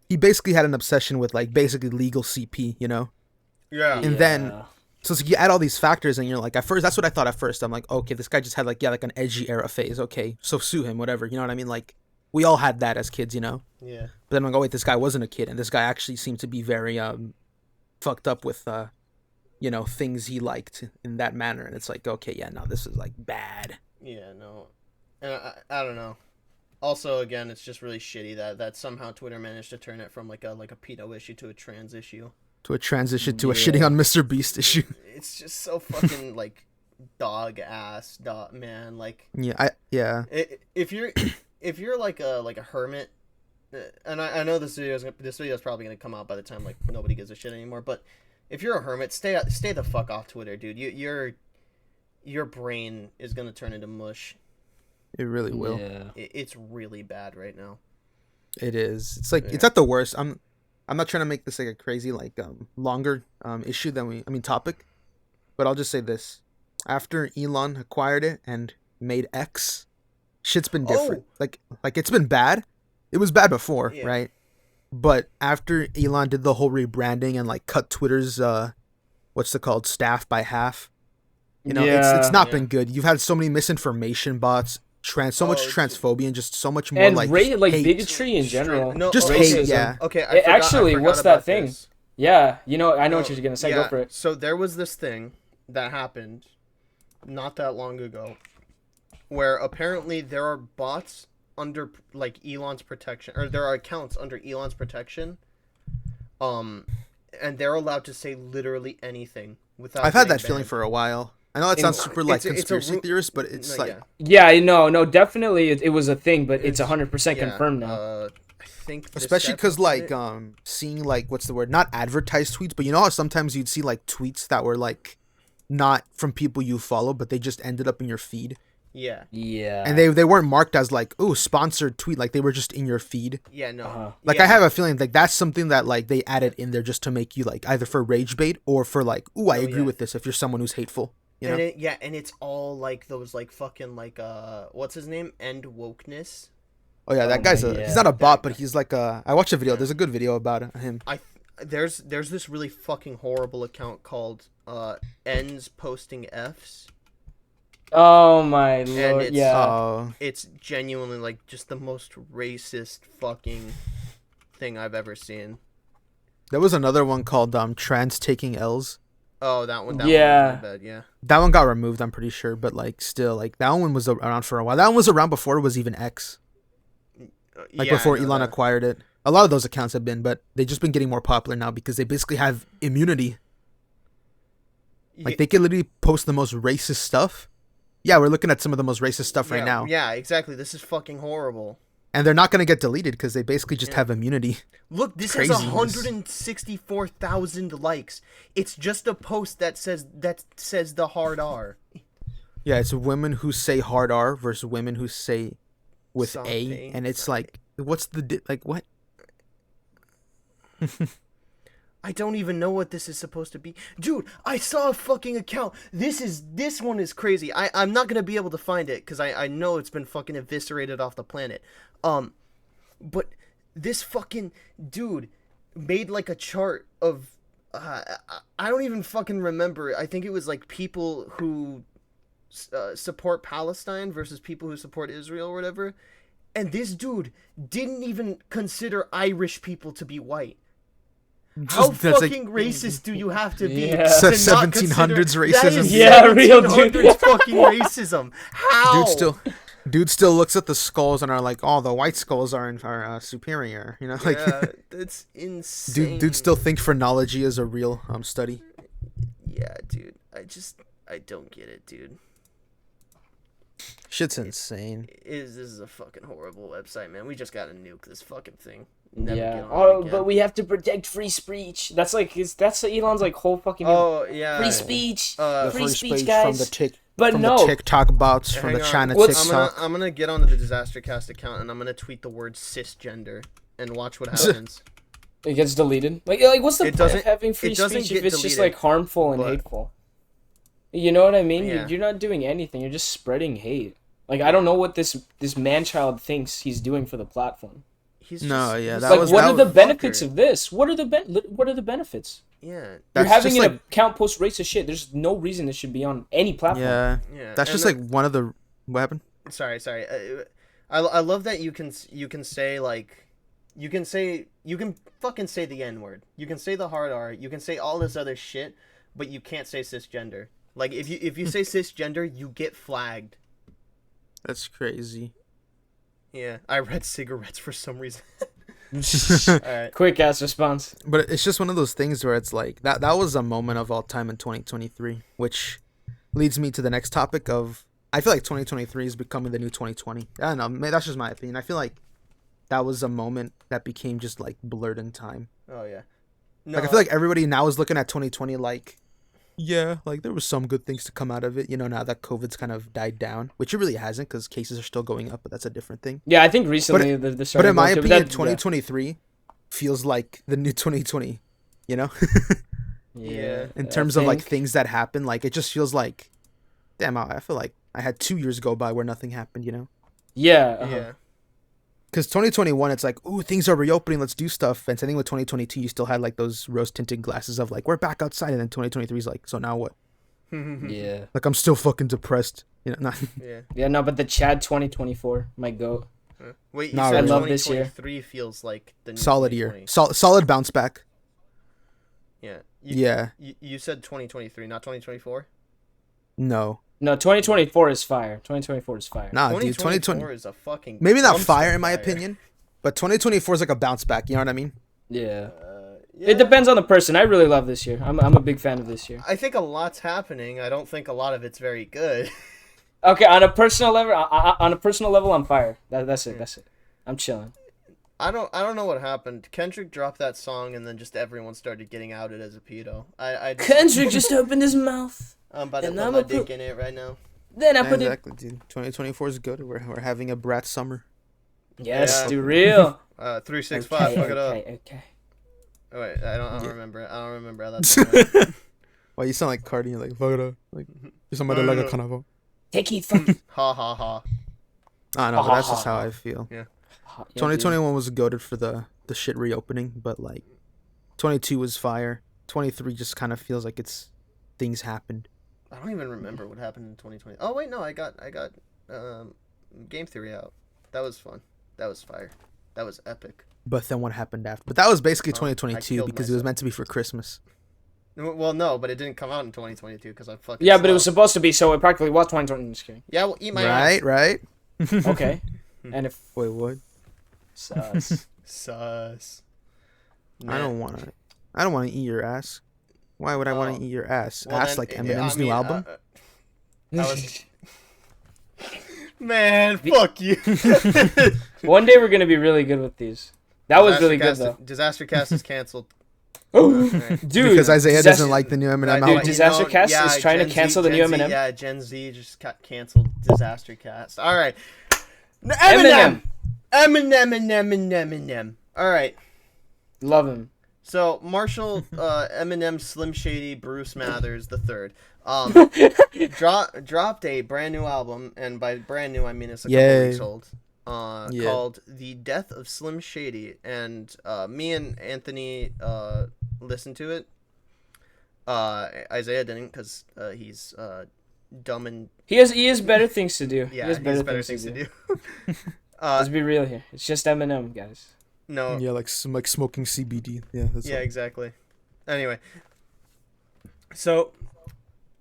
he basically had an obsession with like basically legal CP, Yeah. and then. So it's like you add all these factors, and you're like, at first, that's what I thought at first. I'm like, okay, this guy just had like an edgy era phase. Okay, so sue him, whatever. You know what I mean? Like, we all had that as kids, Yeah. But then I'm like, oh wait, this guy wasn't a kid, and this guy actually seemed to be very fucked up with things he liked in that manner, and it's like, okay, yeah, no, this is like bad. Yeah, no, and I don't know. Also, again, it's just really shitty that somehow Twitter managed to turn it from like a pedo issue to a trans issue. To a transition to a shitting on Mr. Beast issue. It's just so fucking like dog man. Like yeah. If you're like a hermit, and I know this video is probably gonna come out by the time like nobody gives a shit anymore. But if you're a hermit, stay the fuck off Twitter, dude. Your brain is gonna turn into mush. It really will. Yeah. It's really bad right now. It is. It's like it's at the worst. I'm not trying to make this like a crazy like longer issue topic, but I'll just say this: after Elon acquired it and made X, shit's been different. Like it's been bad. It was bad before, right? But after Elon did the whole rebranding and like cut Twitter's staff by half, it's not been good. You've had so many misinformation bots. Much transphobia and just so much more and like bigotry in general. No, just hate, yeah. Okay, actually, what's that thing? This. Yeah, I know what you're gonna say. Go for it. So there was this thing that happened not that long ago, where apparently there are bots under like Elon's protection, or there are accounts under Elon's protection, and they're allowed to say literally anything without. I've had that feeling for a while. I know that sounds super like conspiracy theorist, but it's like no, definitely it was a thing, but it's 100% confirmed now. I think especially because like seeing like not advertised tweets, but how sometimes you'd see like tweets that were like not from people you follow, but they just ended up in your feed. Yeah. And they weren't marked as like, ooh, sponsored tweet, like they were just in your feed. Yeah, no. Like I have a feeling like that's something that like they added in there just to make you like either for rage bait or for like, ooh, I agree with this if you're someone who's hateful. And it's all like those like fucking like what's his name? End wokeness. Oh yeah, that guy's he's not a bot, but he's like I watched a video. There's a good video about him. There's this really fucking horrible account called Ends Posting Fs. Oh my lord! It's genuinely like just the most racist fucking thing I've ever seen. There was another one called Trans Taking L's. Oh, that one. That one was bad, yeah. That one got removed, I'm pretty sure, but like still, like that one was around for a while. That one was around before it was even X. Like before Elon acquired it. A lot of those accounts have been, but they've just been getting more popular now because they basically have immunity. Like they can literally post the most racist stuff. Yeah, we're looking at some of the most racist stuff right now. Yeah, exactly. This is fucking horrible. And they're not gonna get deleted because they basically just have immunity. Look, this has 164,000 likes. It's just a post that says the hard R. Yeah, it's women who say hard R versus women who say with Something. A, and it's like, what's the like what? I don't even know what this is supposed to be. Dude, I saw a fucking account. This one is crazy. I'm not going to be able to find it because I know it's been fucking eviscerated off the planet. But this fucking dude made like a chart of, I don't even fucking remember. I think it was like people who support Palestine versus people who support Israel or whatever. And this dude didn't even consider Irish people to be white. How That's fucking racist do you have to be? Yeah. To not 1700s consider- That racism. is Yeah, real dude. 1700s fucking racism. How? Dude still looks at the skulls and are like, oh, the white skulls are superior. You know, like, Yeah, that's insane. dude still thinks phrenology is a real study. Yeah, dude. I don't get it, dude. Shit's insane. This is a fucking horrible website, man. We just gotta nuke this fucking thing. Never get Yeah. on it Oh, again. but we have to protect free speech. That's Elon's like whole fucking. Oh yeah. free speech. The free free speech, speech guys. from no. the TikTok bots, from Hang the on. China What's- TikTok. I'm gonna get onto the DisasterCast account and I'm gonna tweet the word cisgender and watch what happens. It gets deleted. Like what's the It point doesn't- of having free it doesn't speech if get it's just deleted, like harmful and but- hateful? You know what I mean? Yeah. You're not doing anything. You're just spreading hate. Like I don't know what this man-child thinks he's doing for the platform. He's No, yeah, he's that Like was- what are the fucker. benefits of this? What are the benefits? Yeah. You're That's having just an like- account post racist shit. There's no reason it should be on any platform. Yeah, Yeah. that's and just the- like one of the what happened. Sorry. I love that you can say like you can fucking say the N word. You can say the hard R. You can say all this other shit, but you can't say cisgender. Like if you say cisgender, you get flagged. That's crazy. Yeah, I read cigarettes for some reason. All right. Quick ass response. But it's just one of those things where it's like that was a moment of all time in 2023, which leads me to the next topic of I feel like 2023 is becoming the new 2020. I don't know, maybe that's just my opinion. I feel like that was a moment that became just like blurred in time. Oh yeah. No, Like I feel like everybody now is looking at 2020 like, yeah, like there was some good things to come out of it, you know, now that COVID's kind of died down, which it really hasn't because cases are still going up, but that's a different thing. Yeah, I think recently the But in my opinion, that, 2023 feels like the new 2020, you know? Yeah. In terms of like think- things that happen, like it just feels like, damn, I feel like I had 2 years go by where nothing happened, you know? Yeah. Yeah. Because 2021, it's like, ooh, things are reopening, let's do stuff. And I think with 2022, you still had like those rose-tinted glasses of like, we're back outside. And then 2023 is like, so now what? Yeah. Like, I'm still fucking depressed. You know, not, Yeah. Yeah, no, but the Chad 2024, my goat. Wait, you Nah, said really. I love this year. 2023 feels like the new solid year. 2020. Solid bounce back. Yeah. Yeah. You said 2023, not 2024? No. No, 2024 is fire. 2024 is fire. Nah, dude, 2024 2020. is a fucking Maybe not dumpster fire in my fire. opinion, but 2024 is like a bounce back. You know what I mean? Yeah. Yeah. It depends on the person. I really love this year. I'm a big fan of this year. I think a lot's happening. I don't think a lot of it's very good. Okay, on a personal level, I'm fire. That's it. That's it. I'm chilling. I don't know what happened. Kendrick dropped that song and then just everyone started getting outed as a pedo. I just, Kendrick just opened his mouth. I'm about to and put I'm my a dick in it right now. Then I put it. Exactly, dude. 2024 is good. We're having a brat summer. Yes, Yeah. do real. 365, Okay, fuck it up. okay. Oh, wait, I don't remember it. I don't remember how that song went. Well, you sound like Cardi. You're like, fuck it up. Like, you're somebody like a carnival. Take it from. Ha ha ha. I don't know, but that's just how I feel. 2021 was goated for the shit reopening, but like 22 was fire. 23 just kind of feels like it's things happened. I don't even remember what happened in 2020. Oh wait, no, I got Game Theory out. That was fun. That was fire. That was epic. But then what happened after? But that was basically Oh, I 2022 killed because it was myself. meant to be for Christmas. Well, no, but it didn't come out in 2022 because I fucking. Yeah, but it was slow. supposed to be, so it practically was 2020. Just kidding. Yeah, well, eat my ass. Right? Okay. And if Wait, what? sus. Sus. I don't want to eat your ass. Why would I want Oh. to eat your ass? Well, ass then, like I Eminem's mean, new album? I was... Man, fuck you. One day we're gonna be really good with these. That was really good though. DisasterCast is canceled. Dude, Because Isaiah doesn't like the new Eminem Dude, album. DisasterCast is trying to cancel the new Eminem. Yeah, Gen Z just got canceled. DisasterCast. All right. Eminem. All right. Love him. So Marshall, Eminem, Slim Shady, Bruce Mathers the third, dropped a brand new album, and by brand new I mean it's a couple weeks old. Called "The Death of Slim Shady," and me and Anthony listened to it. Isaiah didn't because he's dumb and he has better things to do. Yeah, he has better things to do. Let's be real here. It's just Eminem, guys. No. Yeah, like smoking CBD. Yeah. Exactly. Anyway, so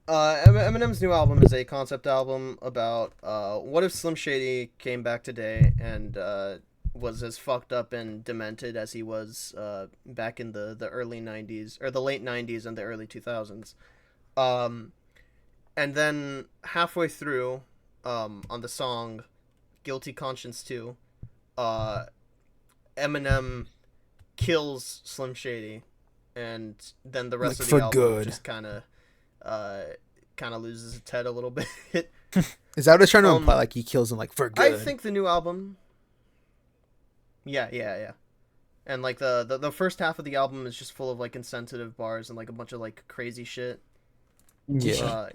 Eminem's new album is a concept album about what if Slim Shady came back today and was as fucked up and demented as he was back in the early 90s or the late 90s and the early 2000s. And then halfway through on the song Guilty Conscience 2, Eminem kills Slim Shady, and then the rest of the album just kind of loses its head a little bit. Is that what it's trying to imply? Like he kills him like for good? I think the new album. Yeah. And like the first half of the album is just full of like insensitive bars and like a bunch of like crazy shit. Yeah.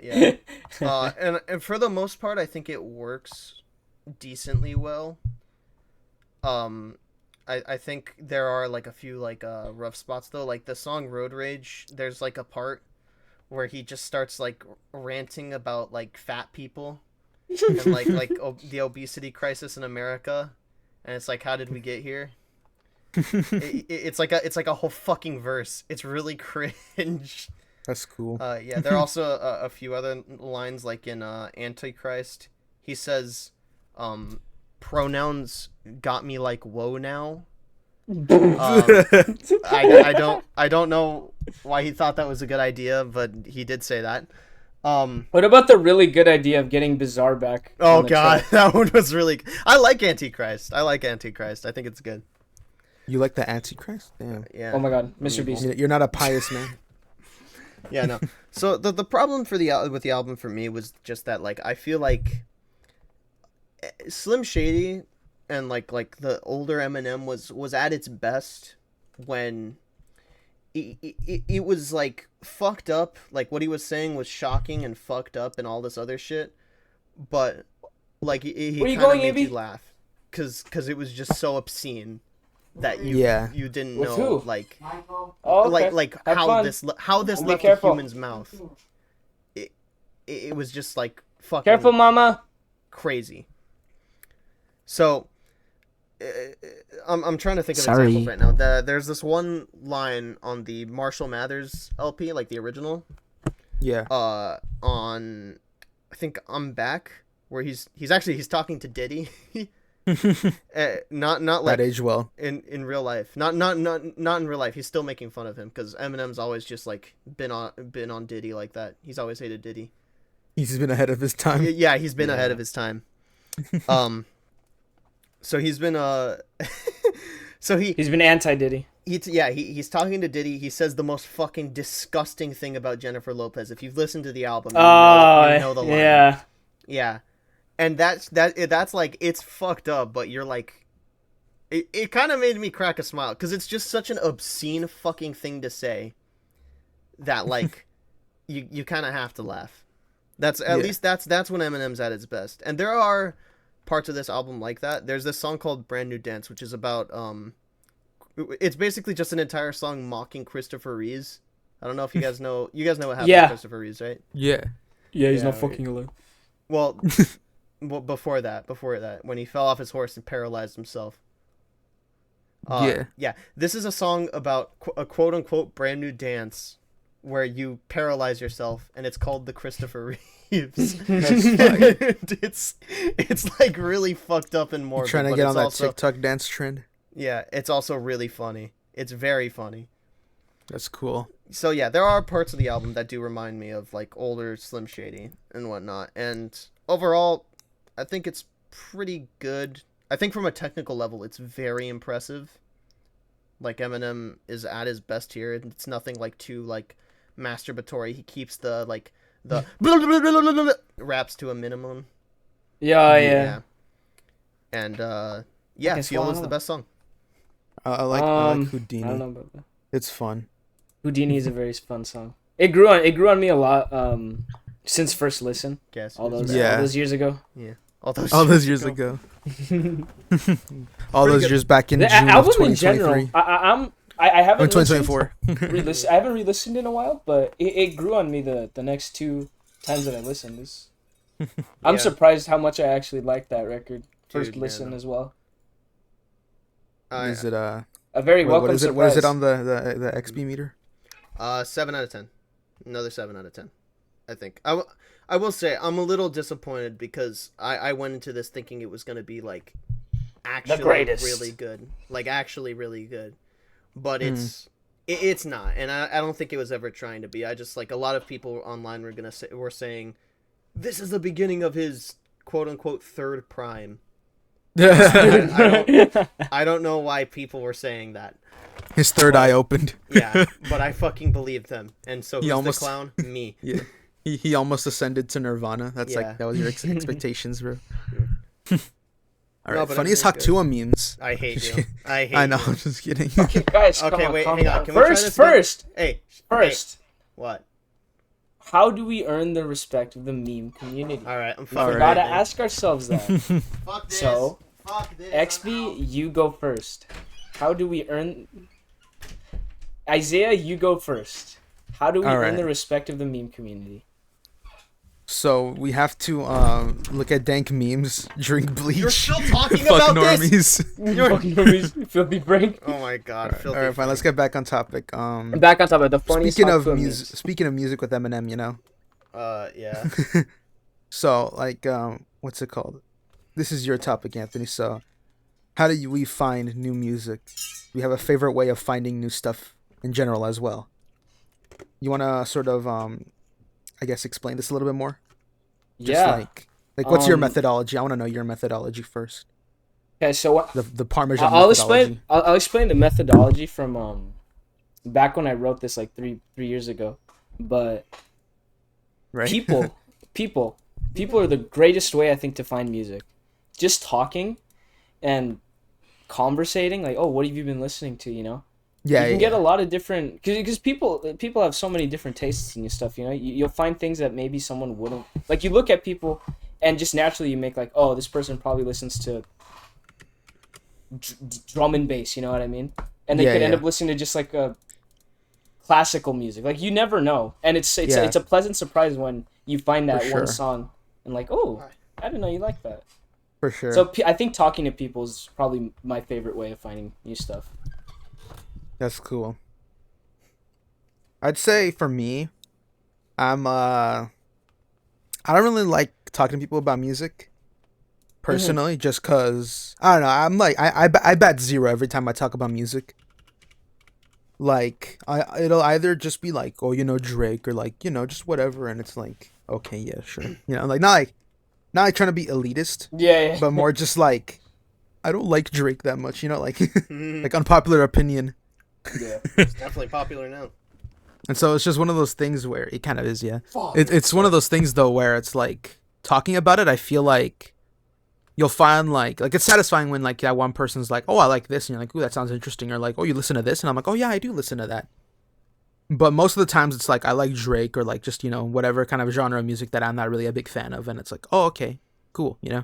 And for the most part, I think it works decently well. I think there are like a few like rough spots though. Like the song Road Rage, there's like a part where he just starts like ranting about like fat people and like the obesity crisis in America, and it's like, how did we get here? It's like a whole fucking verse. It's really cringe. That's cool. Yeah, there are also a few other lines like in Antichrist. He says, pronouns got me like whoa now. I don't know why he thought that was a good idea, but he did say that. What about the really good idea of getting Bizarre back? Oh god, that one was really. I like Antichrist. I think it's good. You like the Antichrist? Damn. Yeah. Oh my god, Mr. Beast. You're not a pious man. Yeah, no. So the problem with the album for me was just that like I feel like Slim Shady and like the older Eminem was at its best when it was like fucked up. Like what he was saying was shocking and fucked up and all this other shit, but like he kind of made you laugh because it was just so obscene that you didn't With know who? like okay. like Have how fun. this Be left a careful. human's mouth. It was just like fucking Careful, mama. crazy. So I'm trying to think of examples right now. There's this one line on the Marshall Mathers LP, like the original. Yeah. On I think I'm Back, where he's talking to Diddy. Not like that age well in real life. Not in real life. He's still making fun of him because Eminem's always just like been on Diddy like that. He's always hated Diddy. He's been ahead of his time. Yeah, he's been ahead of his time. So he's been he's been anti-Diddy. He's talking to Diddy. He says the most fucking disgusting thing about Jennifer Lopez. If you've listened to the album, you know the line. Yeah. And that's like, it's fucked up, but you're like, it kind of made me crack a smile because it's just such an obscene fucking thing to say that like you kind of have to laugh. That's at least that's when Eminem's at its best. And there are parts of this album like that. There's this song called Brand New Dance, which is about it's basically just an entire song mocking Christopher Reeves. I don't know if you guys know what happened to Christopher Reeves, right? Yeah, he's not fucking alive. Well, before that, when he fell off his horse and paralyzed himself. Yeah. This is a song about a quote unquote brand new dance where you paralyze yourself, and it's called the Christopher Reeves. It's like really fucked up and morbid. You're trying to get on that TikTok dance trend. Yeah, it's also really funny. It's very funny. That's cool. So yeah, there are parts of the album that do remind me of like older Slim Shady and whatnot, and overall, I think it's pretty good. I think from a technical level, it's very impressive. Like Eminem is at his best here. It's nothing like too like masturbatory. He keeps the raps to a minimum. Yeah. And Okay, Fuel is the best song. I like I Houdini. don't know about that. It's fun. Houdini is a very fun song. It grew on me a lot since first listen. Guess All who's those back. Yeah. all those years ago. Yeah. All those years ago. All those good. years back in The June of album in 2023. general, I haven't Or listened, 2024. I haven't re-listened in a while, but it grew on me the next 2 times that I listened. I'm Yeah. surprised how much I actually liked that record. First Dude, listen man. as well. Is it A very welcome what is it? surprise. What is it on the Exbee meter? 7 out of 10. Another 7 out of 10. I think. I will say I'm a little disappointed because I went into this thinking it was going to be like actually greatest. really good. Like actually really good. But it's not. And I don't think it was ever trying to be. I just like a lot of people online were saying this is the beginning of his quote unquote third prime. I don't know why people were saying that. His third eye opened. Yeah, but I fucking believed them. And so He who's almost- the clown? Me. Yeah. He almost ascended to Nirvana. That's Yeah. like that was your expectations, bro. All No, right, but funniest everything's Hot 2 memes. I hate you. I hate I know, you. I'm just kidding. Okay, guys, Okay, come on, wait, calm hang on. down. Can we try this again? Hey, First, what? how do we earn the respect of the meme community? All right, I'm We fucking. gotta ready. ask ourselves that. Fuck this. So, Fuck this. Exbee, you go first. How do we earn... Isaiah, you go first. How do we All earn right. the respect of the meme community? So we have to look at dank memes, drink bleach. You're still talking fuck about this. normies. Fucking normies, filthy break. Oh my god, All filthy. right, fine. Let's get back on topic. Back on top of the funniest Speaking Hot of 2 music, memes. speaking of music with Eminem, you know. Yeah. So like, what's it called? This is your topic, Anthony. So, how do we find new music? We have a favorite way of finding new stuff in general as well. You want to sort of, I guess, explain this a little bit more? Just Yeah. like what's your Um, methodology? I want to know your methodology first. Okay, so what? The Parmesan I'll methodology. explain. I'll explain the methodology from back when I wrote this like three years ago. But Right? people are the greatest way I think to find music. Just talking and conversating, like, oh, what have you been listening to? You know, yeah, you can yeah, get a lot of different because people have so many different tastes in your stuff. You know, you'll find things that maybe someone wouldn't. Like you look at people, and just naturally you make like, oh, this person probably listens to drum and bass. You know what I mean? And they Yeah, could end yeah. up listening to just like a classical music. Like you never know, and it's Yeah. it's a pleasant surprise when you find that For one sure. song and like, oh, I didn't know you like that. for sure. So I think talking to people is probably my favorite way of finding new stuff. That's cool. I'd say for me, I don't really like talking to people about music. Personally, just cause I don't know. I'm like I bat zero every time I talk about music. Like it'll either just be like, oh, you know, Drake, or like, you know, just whatever, and it's like, okay, yeah, sure, you know, like not like trying to be elitist, Yeah. but more just like I don't like Drake that much, you know, like like unpopular opinion. Yeah. It's definitely popular now. And so it's just one of those things where it kind of is, yeah. Fuck. It's one of those things though where it's like talking about it. I feel like you'll find like it's satisfying when like that one person's like, oh, I like this, and you're like, ooh, that sounds interesting, or like, oh, you listen to this, and I'm like, oh yeah, I do listen to that. But most of the times it's like I like Drake, or like just, you know, whatever kind of genre of music that I'm not really a big fan of, and it's like, oh, okay, cool, you know.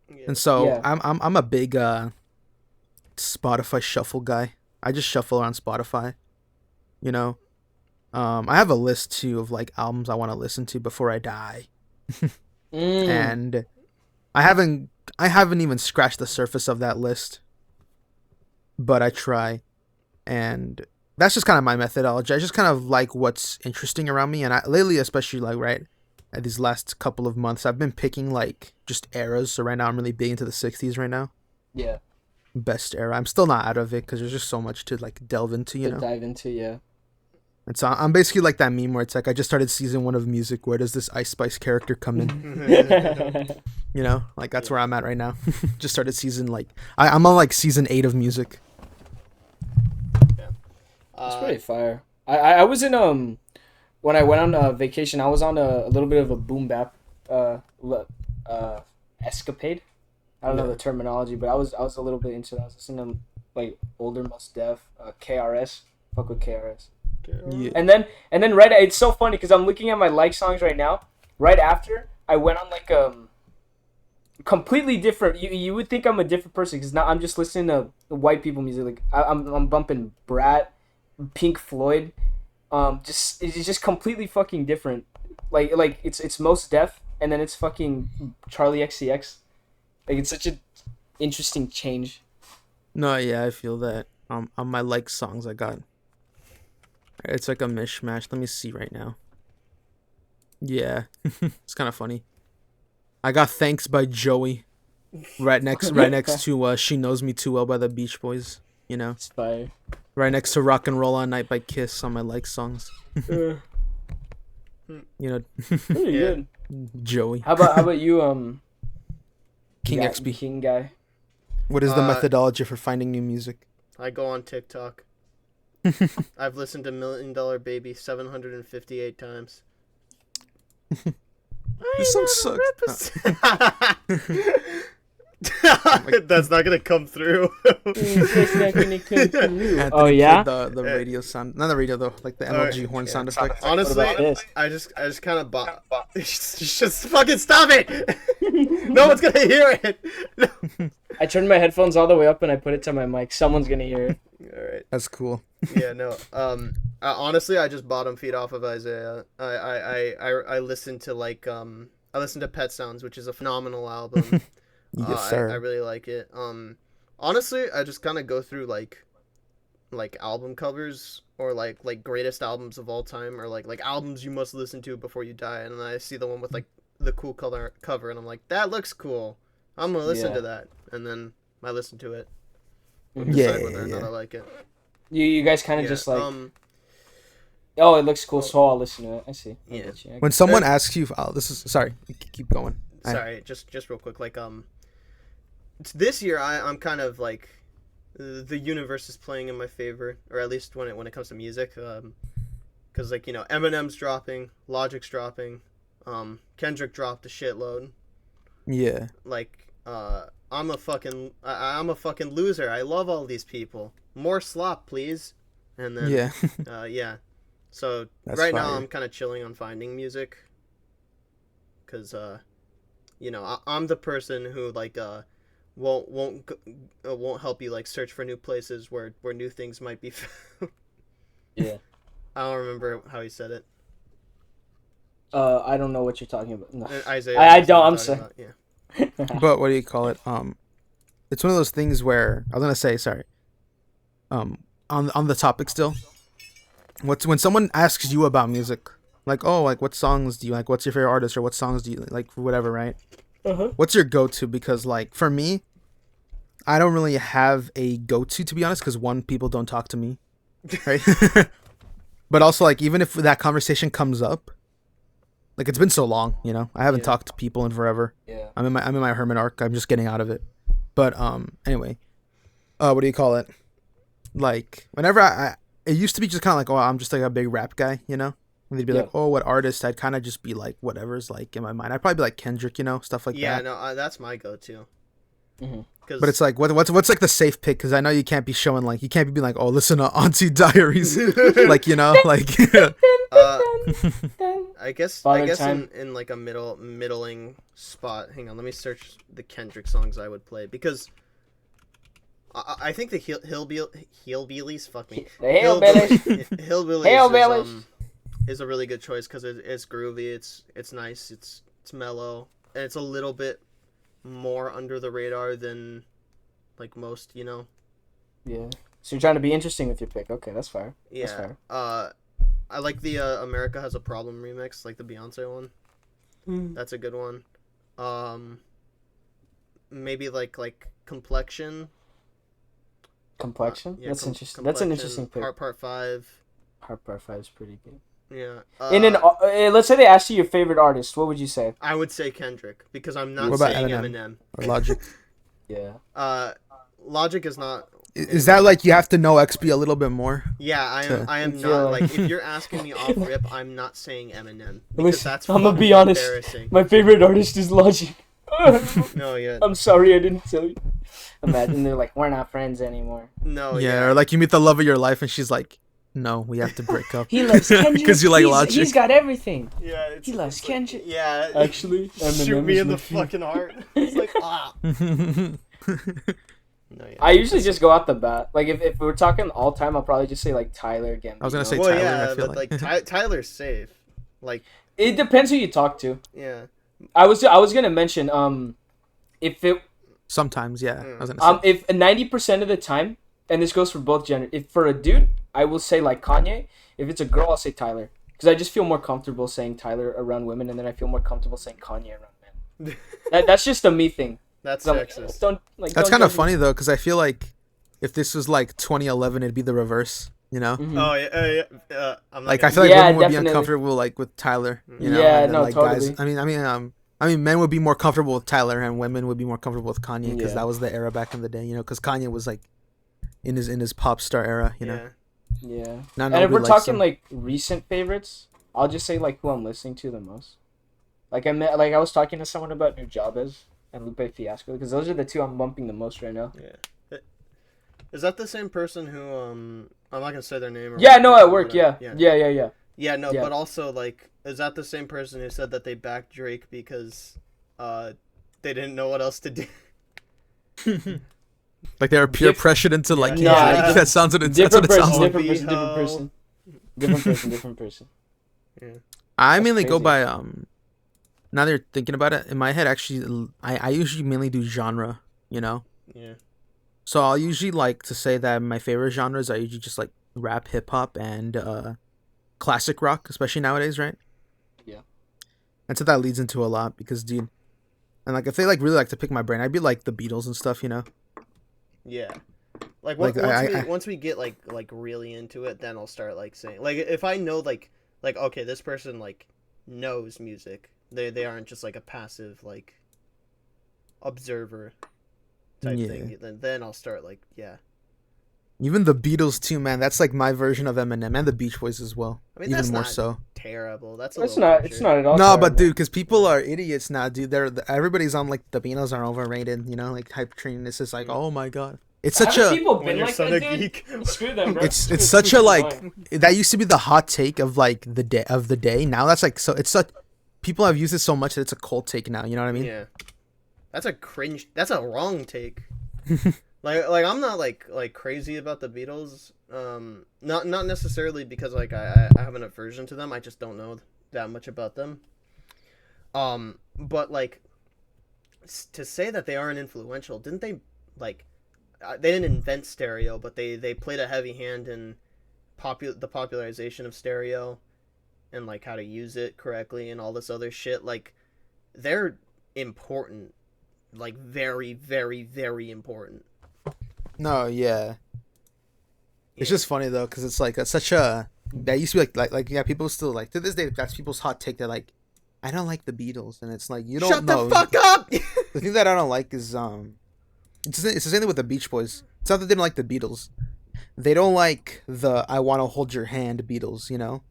Yeah. And so Yeah. I'm a big Spotify shuffle guy. I just shuffle around Spotify, you know. I have a list too of like albums I want to listen to before I die, and I haven't even scratched the surface of that list, but I try, and that's just kind of my methodology. I just kind of like what's interesting around me, and lately, especially like right at these last couple of months, I've been picking like just eras. So right now I'm really big into the 60s right now. Yeah. Best era. I'm still not out of it because there's just so much to like delve into, you To know. dive into, yeah. And so I'm basically like that meme where it's like I just started season 1 of music. Where does this Ice Spice character come in? You know, like that's where I'm at right now. Just started season I'm on like season 8 of music. It's pretty fire. I was in when I went on vacation, I was on a little bit of a boom bap escapade. I don't know the terminology, but I was a little bit into that. I was listening to like older Mos Def, KRS. Fuck with KRS. Yeah. And then right, it's so funny because I'm looking at my like songs right now. Right after I went on like completely different. You would think I'm a different person because now I'm just listening to white people music. Like I'm bumping Brat, Pink Floyd. It's just completely fucking different. Like it's Mos Def and then it's fucking Charlie XCX. Like it's such an interesting change. No, yeah, I feel that. On my like songs I got. It's like a mishmash. Let me see right now. Yeah, it's kind of funny. I got "Thanks" by Joey, right next to "She Knows Me Too Well" by the Beach Boys. You know, It's fire. right next to "Rock and Roll All Night" by Kiss on my like songs. You know, Pretty good. Joey. How about you, King guy- Exbee. King guy? What is the methodology for finding new music? I go on TikTok. I've listened to $1 Million Baby 758 times. This song sucks. That's not gonna come through. Anthony Oh, yeah? played the radio sound, not the radio though, like the MLG horn sound effect. Honestly, What about this? I just kind of just fucking stop it. No one's gonna hear it. No. I turned my headphones all the way up and I put it to my mic. Someone's gonna hear it. All right. That's cool. Yeah, no. Honestly, I just bottom feed off of iSaH. I listened to I listened to Pet Sounds, which is a phenomenal album. Yes, sir. I really like it. Honestly, I just kind of go through like album covers or like greatest albums of all time or like albums you must listen to before you die, and then I see the one with like the cool cover, and I'm like, that looks cool. I'm gonna listen to that, and then I listen to it. Mhm. Decide whether or not I like it. You guys kind of Yeah, just like, oh, it looks cool, so I'll listen to it. I see. I Yeah. get you. When someone asks you, sorry, keep going. Sorry, just real quick, this year I'm kind of like the universe is playing in my favor, or at least when it comes to music, because like, you know, Eminem's dropping, Logic's dropping, Kendrick dropped a shitload. Yeah. Like, I'm a fucking loser. I love all these people. More slop, please. And then Yeah. yeah. So That's right now fire. I'm kind of chilling on finding music, cause you know, I'm the person who like won't help you like search for new places where new things might be found. Yeah. I don't remember how he said it. I don't know what you're talking about. No. iSaH. I knows don't. what I'm talking sorry. about, Yeah. But what do you call it? It's one of those things where I was gonna say, sorry. On the topic still. When someone asks you about music, like, oh, like what songs do you like? What's your favorite artist, or what songs do you like? Whatever, right? Uh-huh. What's your go-to? Because like for me, I don't really have a go-to, to be honest, because one, people don't talk to me, right? But also, like, even if that conversation comes up, like, it's been so long, you know, I haven't talked to people in forever. Yeah. I'm in my hermit arc. I'm just getting out of it. But anyway, what do you call it? Like, whenever it used to be just kind of like, oh, I'm just like a big rap guy, you know. And they'd be like, oh, what artist? I'd kind of just be like, whatever's like in my mind. I'd probably be like Kendrick, you know, stuff like Yeah, that. no, that's my go-to. Mhm. But it's like, what's like the safe pick? Because I know you can't be showing like, you can't be being like, oh, listen to Auntie Diaries, like, you know, like. I guess Father Time. in like a middling spot. Hang on, let me search the Kendrick songs I would play, because I think the Hillbillies, fuck me. The Hillbillies. Hillbillies is a really good choice because it's groovy, it's nice, it's mellow, and it's a little bit more under the radar than like most, you know. Yeah. So you're trying to be interesting with your pick. Okay, that's fair. Yeah. That's fair. I like the America Has a Problem remix, like the Beyonce one. That's a good one. Maybe like Complexion. Complexion? Yeah, That's interesting. That's an interesting pick. Part 5. Heart Part 5 is pretty good. Yeah. And then let's say they asked you your favorite artist. What would you say? I would say Kendrick because I'm not What about saying Eminem? Eminem. Or Logic. Yeah. Logic is not. Is that like you have to know XB a little bit more? Yeah, I am feel not like- like if you're asking me off rip, I'm not saying Eminem because that's I'm gonna be fucking honest. embarrassing. My favorite artist is Logic. No, yeah, I'm sorry I didn't tell you. Imagine they're like, we're not friends anymore. no, Yeah, or like you meet the love of your life and she's like, no, we have to break up. He loves Kendrick. 'Cause you like He's- Logic. He's got everything. yeah. It's, He loves it's Kendrick. Like, yeah, Actually, shoot Eminem me is in my the favorite. fucking heart. It's like ah. No, yeah. I usually just go out the bat. Like if we're talking all time, I'll probably just say like Tyler again. I was gonna you say know? well, Tyler, yeah, I feel but like. like Tyler's safe. Like, It depends who you talk to. yeah, I was gonna mention if it Sometimes, yeah. I was gonna say. if 90% of the time, and this goes for both genders. If for a dude, I will say like Kanye. If it's a girl, I'll say Tyler because I just feel more comfortable saying Tyler around women, and then I feel more comfortable saying Kanye around men. That's just a me thing. that's 'Cause I'm like, sexist. That's don't kind of judge me. funny though, because I feel like if this was like 2011, it'd be the reverse. You know, Mhm. Oh yeah, I'm not like I gonna- feel like Yeah, women would definitely. be uncomfortable like with Tyler. You know, Yeah, and then, no, like, totally. Guys, I mean, men would be more comfortable with Tyler, and women would be more comfortable with Kanye because Yeah. that was the era back in the day. You know, because Kanye was like in his pop star era. You know, yeah. Yeah. Not And if nobody we're likes talking him. like recent favorites, I'll just say like who I'm listening to the most. Like I was talking to someone about New Jabez and Lupe Fiasco because those are the two I'm bumping the most right now. Yeah. Is that the same person who I'm not gonna say their name? Or Yeah, no, at work. whatever. Yeah. Yeah, no, Yeah. but also like, is that the same person who said that they backed Drake because they didn't know what else to do? like they were peer Diff- pressured into like Yeah. yeah, Nah, that sounds what that's what Different it sounds person, like. different person, different Ho. person, different person, different person. I That's mainly go crazy. by Now that you're thinking about it, in my head, actually, I usually mainly do genre. You know, Yeah. so I'll usually like to say that my favorite genres are usually just like rap, hip hop, and classic rock, especially nowadays, right? Yeah. And so that leads into a lot because, dude, and like if they like really like to pick my brain, I'd be like the Beatles and stuff, you know. Yeah. Like, Like, once we get like really into it, then I'll start like saying like if I know like okay, this person like knows music. They aren't just like a passive like observer type Yeah. thing. Then I'll start like Even the Beatles too, man. That's like my version of Eminem and the Beach Boys as well. I mean, Even that's more not so. terrible. That's a It's little not. pressure. It's not at all. No, terrible. but dude, because people are idiots now, dude. Everybody's on like the Beatles are overrated, you know, like hype train. It's just like, oh my god, it's such Haven't a people When been your like son that, a dude? geek. Screw them, bro. it's such a like that used to be the hot take of like the day. Now that's like so it's such people have used it so much that it's a cult take now. You know what I mean? Yeah. That's a cringe. That's a wrong take. like I'm not like crazy about the Beatles. Not necessarily because like I have an aversion to them. I just don't know that much about them. But like to say that they aren't influential, didn't they like they didn't invent stereo, but they played a heavy hand in the popularization of stereo and like how to use it correctly and all this other shit. Like they're important, like very very very important. No, yeah. It's just funny though, because it's like such a that used to be like yeah, people still like to this day that's people's hot take. They're like, I don't like the Beatles, and it's like you don't Shut know. the fuck up. The thing that I don't like is it's the same thing with the Beach Boys. It's not that they don't like the Beatles. They don't like the I Want to Hold Your Hand Beatles, you know?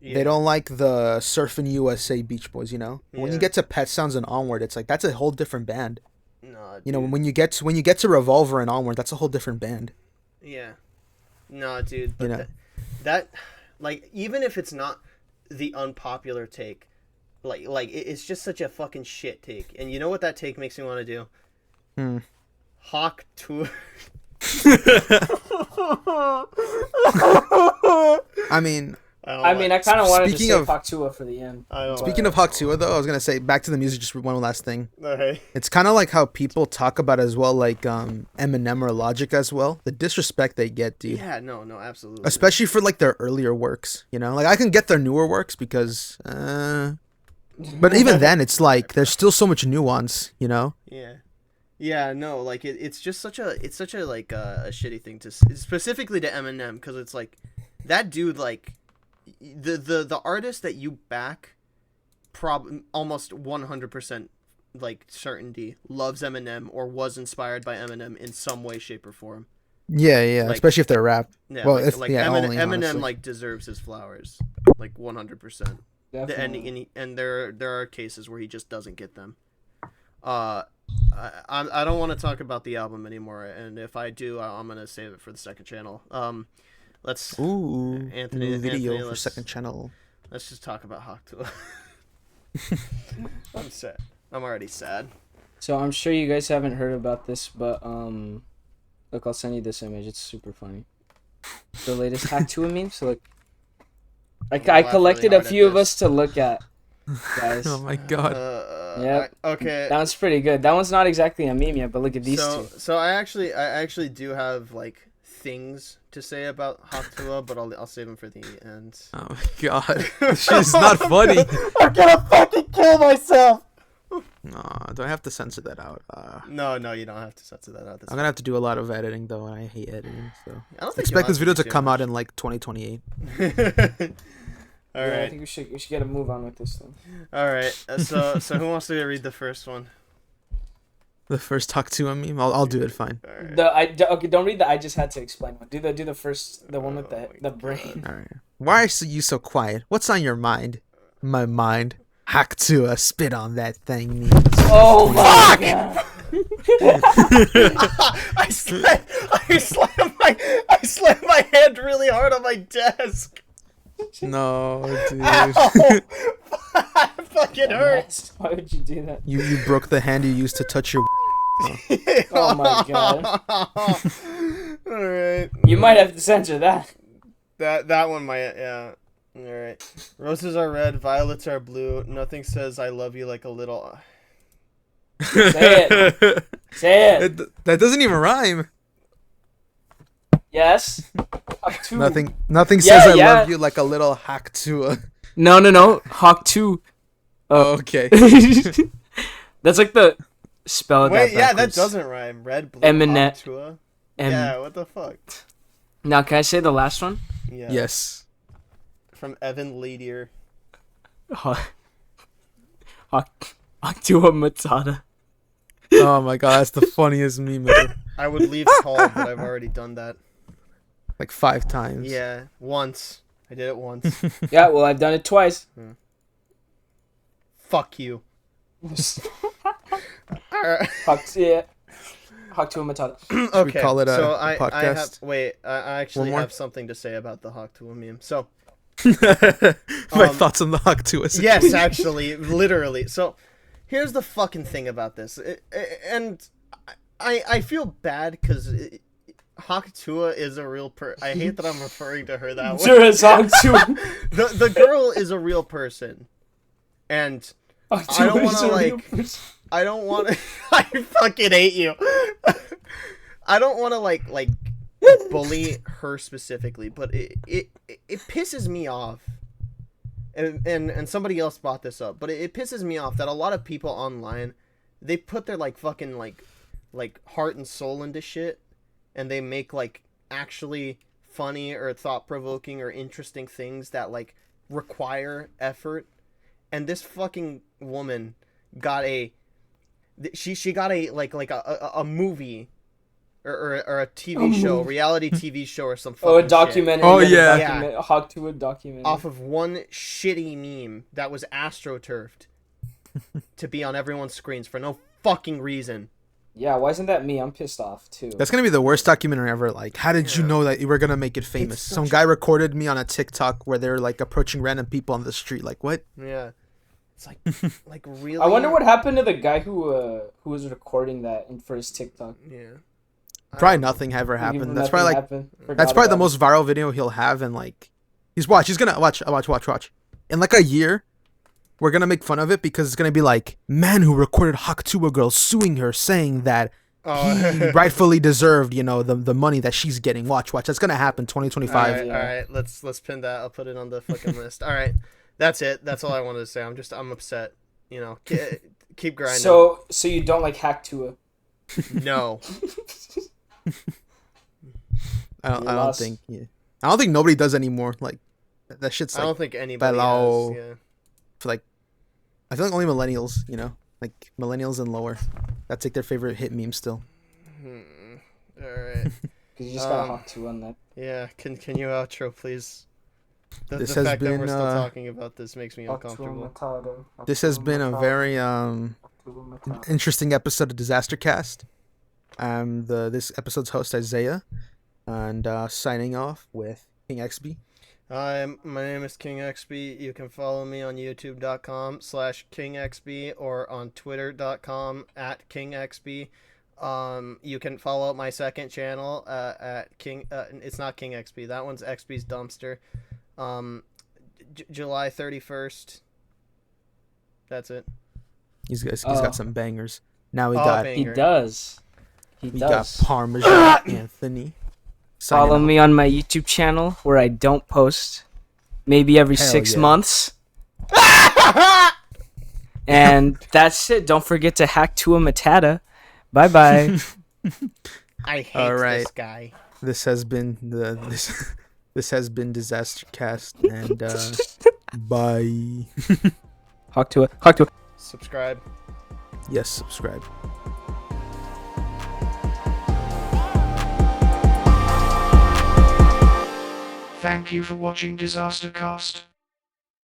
Yeah. They don't like the Surfin' USA Beach Boys, you know? When you Yeah. get to Pet Sounds and Onward, it's like that's a whole different band. No, You know, dude. when you get to Revolver and Onward, that's a whole different band. Yeah. No, dude. But You know. that, like, even if it's not the unpopular take, like it's just such a fucking shit take. And you know what that take makes me want to do? Hmm. Hawk tour. I mean, I mean, I kind of wanted to Speaking say of- Faktua for the end. I don't speaking of Hawk Tuah, though, I was gonna say back to the music. Just one last thing. Okay. It's kind of like how people talk about as well, like Eminem or Logic as well. The disrespect they get, dude. Yeah, no, absolutely. Especially for like their earlier works, you know. Like I can get their newer works because, but even then, it's like there's still so much nuance, you know. Yeah. Yeah, no, like it's just such a like a shitty thing to specifically to Eminem because it's like that dude, like, the artist that you back, almost 100% like certainty loves Eminem or was inspired by Eminem in some way, shape, or form. Yeah, Like, especially if they're rap. Yeah, Well, Eminem, honestly. like, deserves his flowers, like 100%. Definitely. And there are cases where he just doesn't get them. I don't want to talk about the album anymore, and if I do, I'm gonna save it for the second channel. Let's Anthony, new video Anthony, for second channel. Let's just talk about Hawk. I'm sad. I'm already sad. So I'm sure you guys haven't heard about this, but look, I'll send you this image. It's super funny. The latest Hack to a meme. So look, I collected really a few of us to look at, guys. Oh my god. Yeah. Okay. That one's pretty good. That one's not exactly a meme yet, but look at these two. So I actually do have like things to say about Hawk, but I'll save them for the end. Oh my god. This shit's not funny. I'm gonna fucking kill myself. Do I have to censor that out? No, you don't have to censor that out. I'm gonna have to do a lot of editing though, and I hate editing. So I don't think expect this video to too come much. out in like 2028. All Yeah, I right. think we should get a move on with this thing. All right. So who wants to read the first one? The first talk to a meme. I'll do it. Fine. All right. Okay, don't read the. I just had to explain one. Do the first, the one with Oh the brain. All right. Why are you so quiet? What's on your mind? My mind. Hack to a spit on that thing. Memes. Oh my god! I slammed my hand really hard on my desk. No, dude. Ow! It fucking hurts. Why would you do that? You broke the hand you used to touch your. Oh my god! All right. You might have to censor that. That one might, yeah. All right. Roses are red, violets are blue. Nothing says I love you like a little. Say it. Say it. That doesn't even rhyme. Yes. Hawk 2. Nothing Yeah, says I yeah. love you like a little hack to a. No. Hawk 2. Oh, okay. That's like the spell. Wait, yeah, that backwards. doesn't rhyme. Red, blue, Eminent. Octua. Em- Yeah, what the fuck? Now, can I say the last one? Yeah. Yes. From Evan Ladier. Hawk 2 Matata. Oh my god, that's the funniest meme ever. I would leave call, but I've already done that. Like 5 times. Yeah, once. I did it once. Yeah, well, I've done it twice. Fuck you. Alright. Hawk 2 Matata. Okay, we call it a so I have podcast? I actually One more? have something to say about the Hawk to a meme. So My thoughts on the Hawk to a yes, actually, literally. So here's the fucking thing about this, and I feel bad because Hawk Tua is a real I hate that I'm referring to her that way. Sure, it's Hawk 2. The girl is a real person, and Hawk 2 I don't is want to a real like. person. I don't want to. I fucking hate you. I don't want to like bully her specifically, but it pisses me off. And somebody else brought this up, but it pisses me off that a lot of people online, they put their like fucking like heart and soul into shit, and they make like actually funny or thought provoking or interesting things that like require effort. And this fucking woman got she got a like a movie or a TV show, reality TV show or some fucking Oh, a shit documentary. Oh, yeah. Hawk 2 a documentary. off of one shitty meme that was astroturfed to be on everyone's screens for no fucking reason. Yeah, why isn't that me? I'm pissed off too. That's gonna be the worst documentary ever. Like, how did you know that you were gonna make it famous? It's Some such- guy recorded me on a TikTok where they're like approaching random people on the street. Like, what? Yeah. It's like really. I wonder what happened to the guy who was recording that for his TikTok. Yeah. Probably nothing ever happened. Even That's nothing probably like happened. that's Forgot probably the about most viral video he'll have, and like he's gonna watch. In like a year, we're gonna make fun of it because it's gonna be like man who recorded Hawk Tuba girl suing her, saying that he rightfully deserved, the money that she's getting. Watch. That's gonna happen 2025. All right. Let's pin that. I'll put it on the fucking list. All right. That's it. That's all I wanted to say. I'm upset. Keep grinding. So you don't like Hack Tua? No. I don't lost. think. Yeah. I don't think nobody does anymore. Like that shit's I like don't think anybody below- has. Yeah. for like. I feel like only millennials, you know, like millennials and lower. That's like their favorite hit meme still. All right. Because you just got Hawk 2 on that. Yeah. Can you outro, please? The This fact has that we're been, still talking about this makes me uncomfortable. This has been a very interesting episode of DisasterCast. I'm this episode's host Isaiah, and signing off with King Exbee. Hi, my name is King Exbee. You can follow me on youtube.com/KingXbee or on twitter.com @KingXbee. You can follow my second channel at King. It's not King Exbee. That one's Exbee's Dumpster. July 31st. That's it. He's got some bangers. Now we got banger. He does. He we does. got Parmesan Anthony. Signing Follow off. me on my YouTube channel where I don't post. Maybe every Hell 6 yeah. months. And that's it. Don't forget to hack to a Matata. Bye bye. I hate All right. this guy. This has been this has been DisasterCast, and bye. Hawk to it. Subscribe. Yes, subscribe. Thank you for watching DisasterCast.